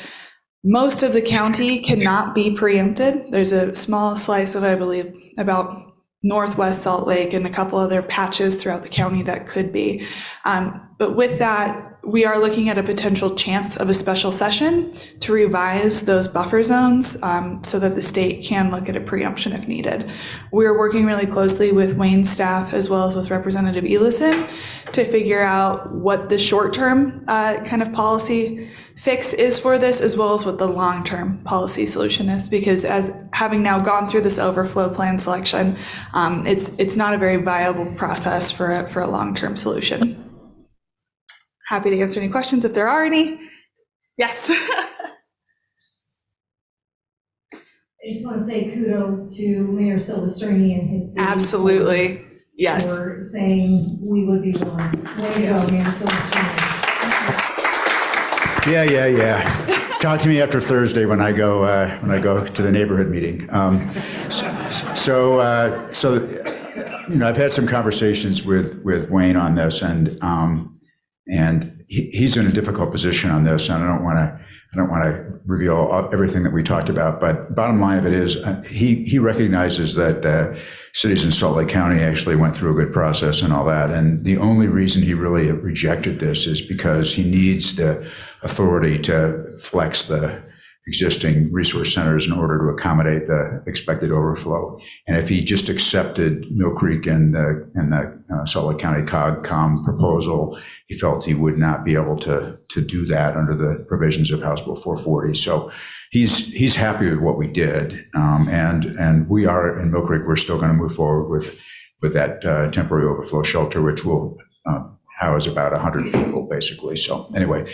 most of the county cannot be preempted. There's a small slice of, I believe, about northwest Salt Lake and a couple other patches throughout the county that could be. But with that, we are looking at a potential chance of a special session to revise those buffer zones so that the state can look at a preemption if needed. We're working really closely with Wayne's staff as well as with Representative Elison to figure out what the short-term kind of policy fix is for this, as well as what the long-term policy solution is, because as having now gone through this overflow plan selection, it's not a very viable process for a long-term solution. Happy to answer any questions if there are any. Yes. I just want to say kudos to Mayor Silvestrini and his city. Absolutely. Yes. For saying we would be willing. Way to go, Mayor Silvestrini. Yeah. Talk to me after Thursday when I go to the neighborhood meeting. So I've had some conversations with Wayne on this, and he's in a difficult position on this, and I don't want to reveal everything that we talked about, but bottom line of it is he recognizes that cities in Salt Lake County actually went through a good process and all that, and the only reason he really rejected this is because he needs the authority to flex the existing resource centers in order to accommodate the expected overflow. And if he just accepted Mill Creek and the Salt Lake County COG-COM proposal, he felt he would not be able to do that under the provisions of House Bill 440. So he's happy with what we did. And we are in Mill Creek, we're still going to move forward with with that temporary overflow shelter, which will house about 100 people, basically. So anyway,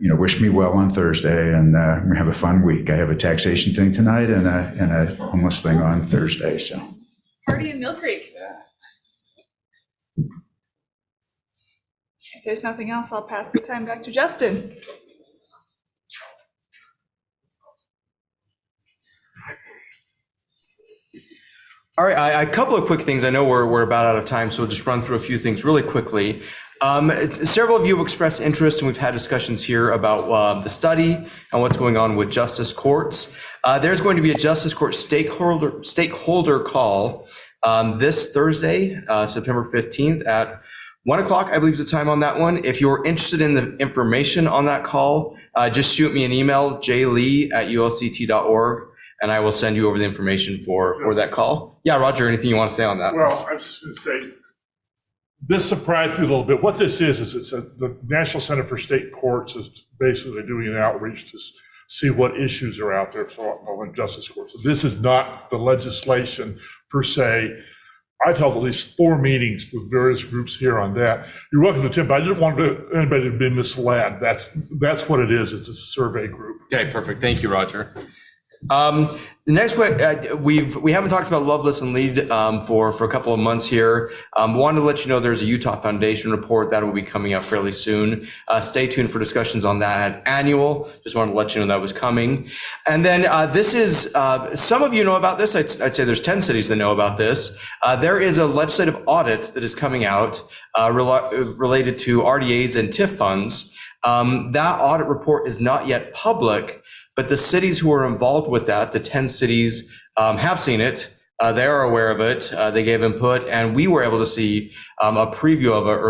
wish me well on Thursday, and we have a fun week. I have a taxation thing tonight and a homeless thing on Thursday. So Party in Mill Creek. If there's nothing else, I'll pass the time back to Justin. All right, a couple of quick things. I know we're about out of time, so we'll just run through a few things really quickly. Several of you have expressed interest, and we've had discussions here about the study and what's going on with justice courts. There's going to be a justice court stakeholder call this Thursday, September 15th at 1 o'clock, I believe is the time on that one. If you're interested in the information on that call, just shoot me an email, jlee@ulct.org. And I will send you over the information for that call. Yeah, Roger, anything you want to say on that? Well, I was just going to say, this surprised me a little bit. What this is the National Center for State Courts is basically doing an outreach to see what issues are out there for justice courts. So this is not the legislation per se. I've held at least 4 meetings with various groups here on that. You're welcome to attend, but I didn't want anybody to be misled. That's what it is. It's a survey group. Okay, perfect. Thank you, Roger. The next one, we haven't talked about Loveless and Lead for a couple of months here. Wanted to let you know there's a Utah Foundation report that will be coming out fairly soon. Stay tuned for discussions on that annual. Just wanted to let you know that was coming. And then this is, some of you know about this. I'd say there's 10 cities that know about this. There is a legislative audit that is coming out related to RDAs and TIF funds. That audit report is not yet public, but the cities who are involved with that, the 10 cities have seen it. They are aware of it. They gave input, and we were able to see a preview of it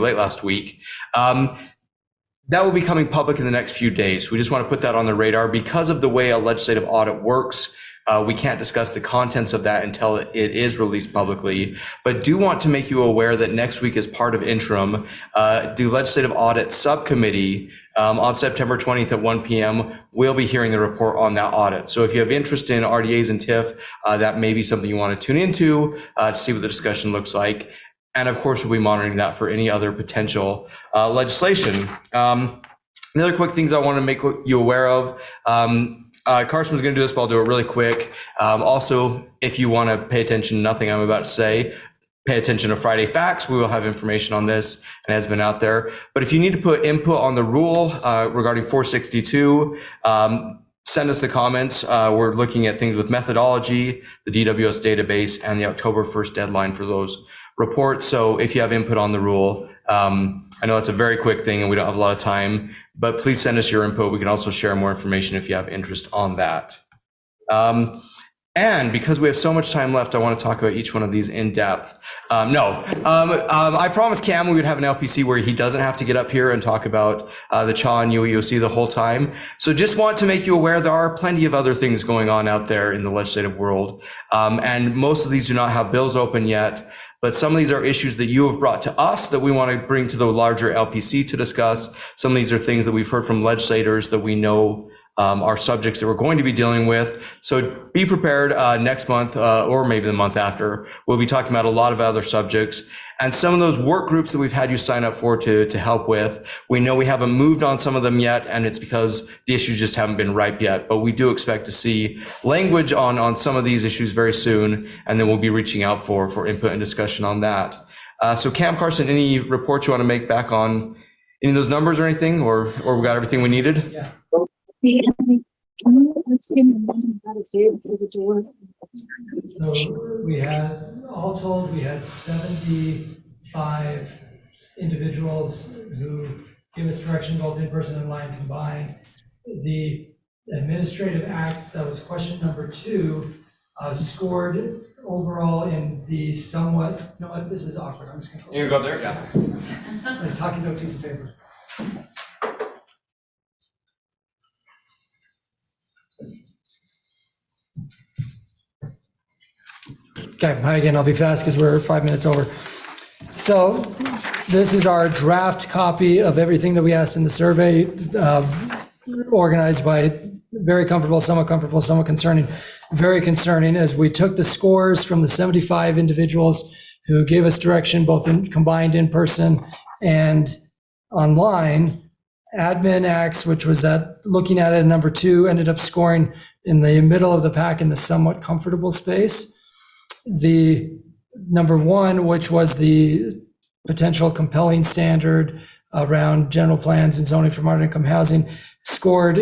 late last week. That will be coming public in the next few days. We just want to put that on the radar because of the way a legislative audit works. We can't discuss the contents of that until it is released publicly, but do want to make you aware that next week as part of interim, the Legislative Audit Subcommittee on September 20th at 1 p.m. we'll be hearing the report on that audit. So if you have interest in RDAs and TIF, that may be something you want to tune into to see what the discussion looks like. And of course, we'll be monitoring that for any other potential legislation. The other quick things I want to make you aware of, Carson was going to do this, but I'll do it really quick. Also, if you want to pay attention to nothing I'm about to say, pay attention to Friday Facts. We will have information on this and has been out there. But if you need to put input on the rule regarding 462, send us the comments. We're looking at things with methodology, the DWS database, and the October 1st deadline for those reports. So if you have input on the rule, I know it's a very quick thing and we don't have a lot of time, but please send us your input. We can also share more information if you have interest on that. And because we have so much time left, I want to talk about each one of these in depth. I promised Cam we would have an LPC where he doesn't have to get up here and talk about the CHA and UEOC the whole time. So just want to make you aware there are plenty of other things going on out there in the legislative world. And most of these do not have bills open yet. But some of these are issues that you have brought to us that we want to bring to the larger LPC to discuss. Some of these are things that we've heard from legislators that we know are subjects that we're going to be dealing with. So be prepared next month or maybe the month after. We'll be talking about a lot of other subjects and some of those work groups that we've had you sign up for to help with. We know we haven't moved on some of them yet, and it's because the issues just haven't been ripe yet. But we do expect to see language on some of these issues very soon, and then we'll be reaching out for input and discussion on that. So Cam, Carson, any reports you want to make back on any of those numbers or anything, or we got everything we needed? Yeah. So we had, all told, we had 75 individuals who gave us direction, both in person and line combined. The administrative acts, that was question number 2, scored overall in the somewhat, you know what, this is awkward, I'm just gonna. You go there, yeah. Like talking to a piece of paper. Okay, hi again, I'll be fast because we're 5 minutes over. So this is our draft copy of everything that we asked in the survey, organized by very comfortable, somewhat concerning. Very concerning as we took the scores from the 75 individuals who gave us direction, both combined in person and online. Admin Acts, which was that looking at it, number 2, ended up scoring in the middle of the pack in the somewhat comfortable space. The number 1, which was the potential compelling standard around general plans and zoning for moderate income housing, scored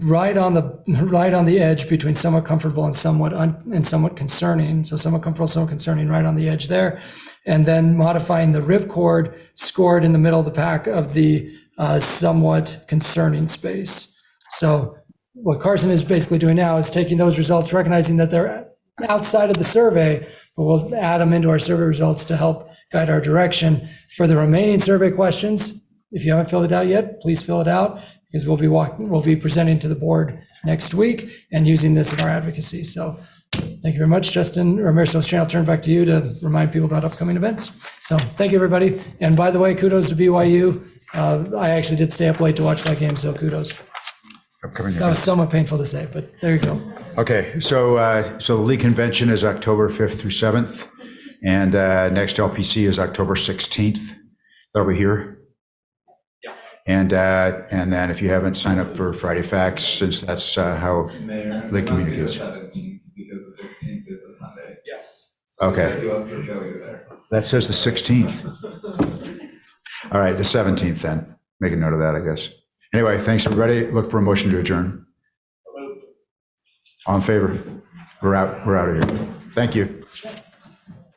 right on the edge between somewhat comfortable and somewhat concerning. So somewhat comfortable, somewhat concerning, right on the edge there. And then modifying the ripcord, scored in the middle of the pack of the somewhat concerning space. So what Carson is basically doing now is taking those results, recognizing that they're outside of the survey, but we'll add them into our survey results to help guide our direction. For the remaining survey questions, if you haven't filled it out yet, please fill it out, because we'll be presenting to the board next week and using this in our advocacy. So thank you very much, Justin. Or Mayor Silvestrine, I'll turn it back to you to remind people about upcoming events. So thank you, everybody. And by the way, kudos to BYU. I actually did stay up late to watch that game, so kudos. Upcoming That was somewhat painful to say, but there you go. Okay, so the league convention is October 5th through 7th, and next LPC is October 16th. That'll be here. Yeah. And then if you haven't signed up for Friday Facts, since that's how the communicates. Because the 16th is a Sunday. Yes. Okay. Set you up for failure there. That says the 16th. All right, the 17th then. Make a note of that, I guess. Anyway, thanks, everybody. Look for a motion to adjourn. All in favor? We're out of here. Thank you.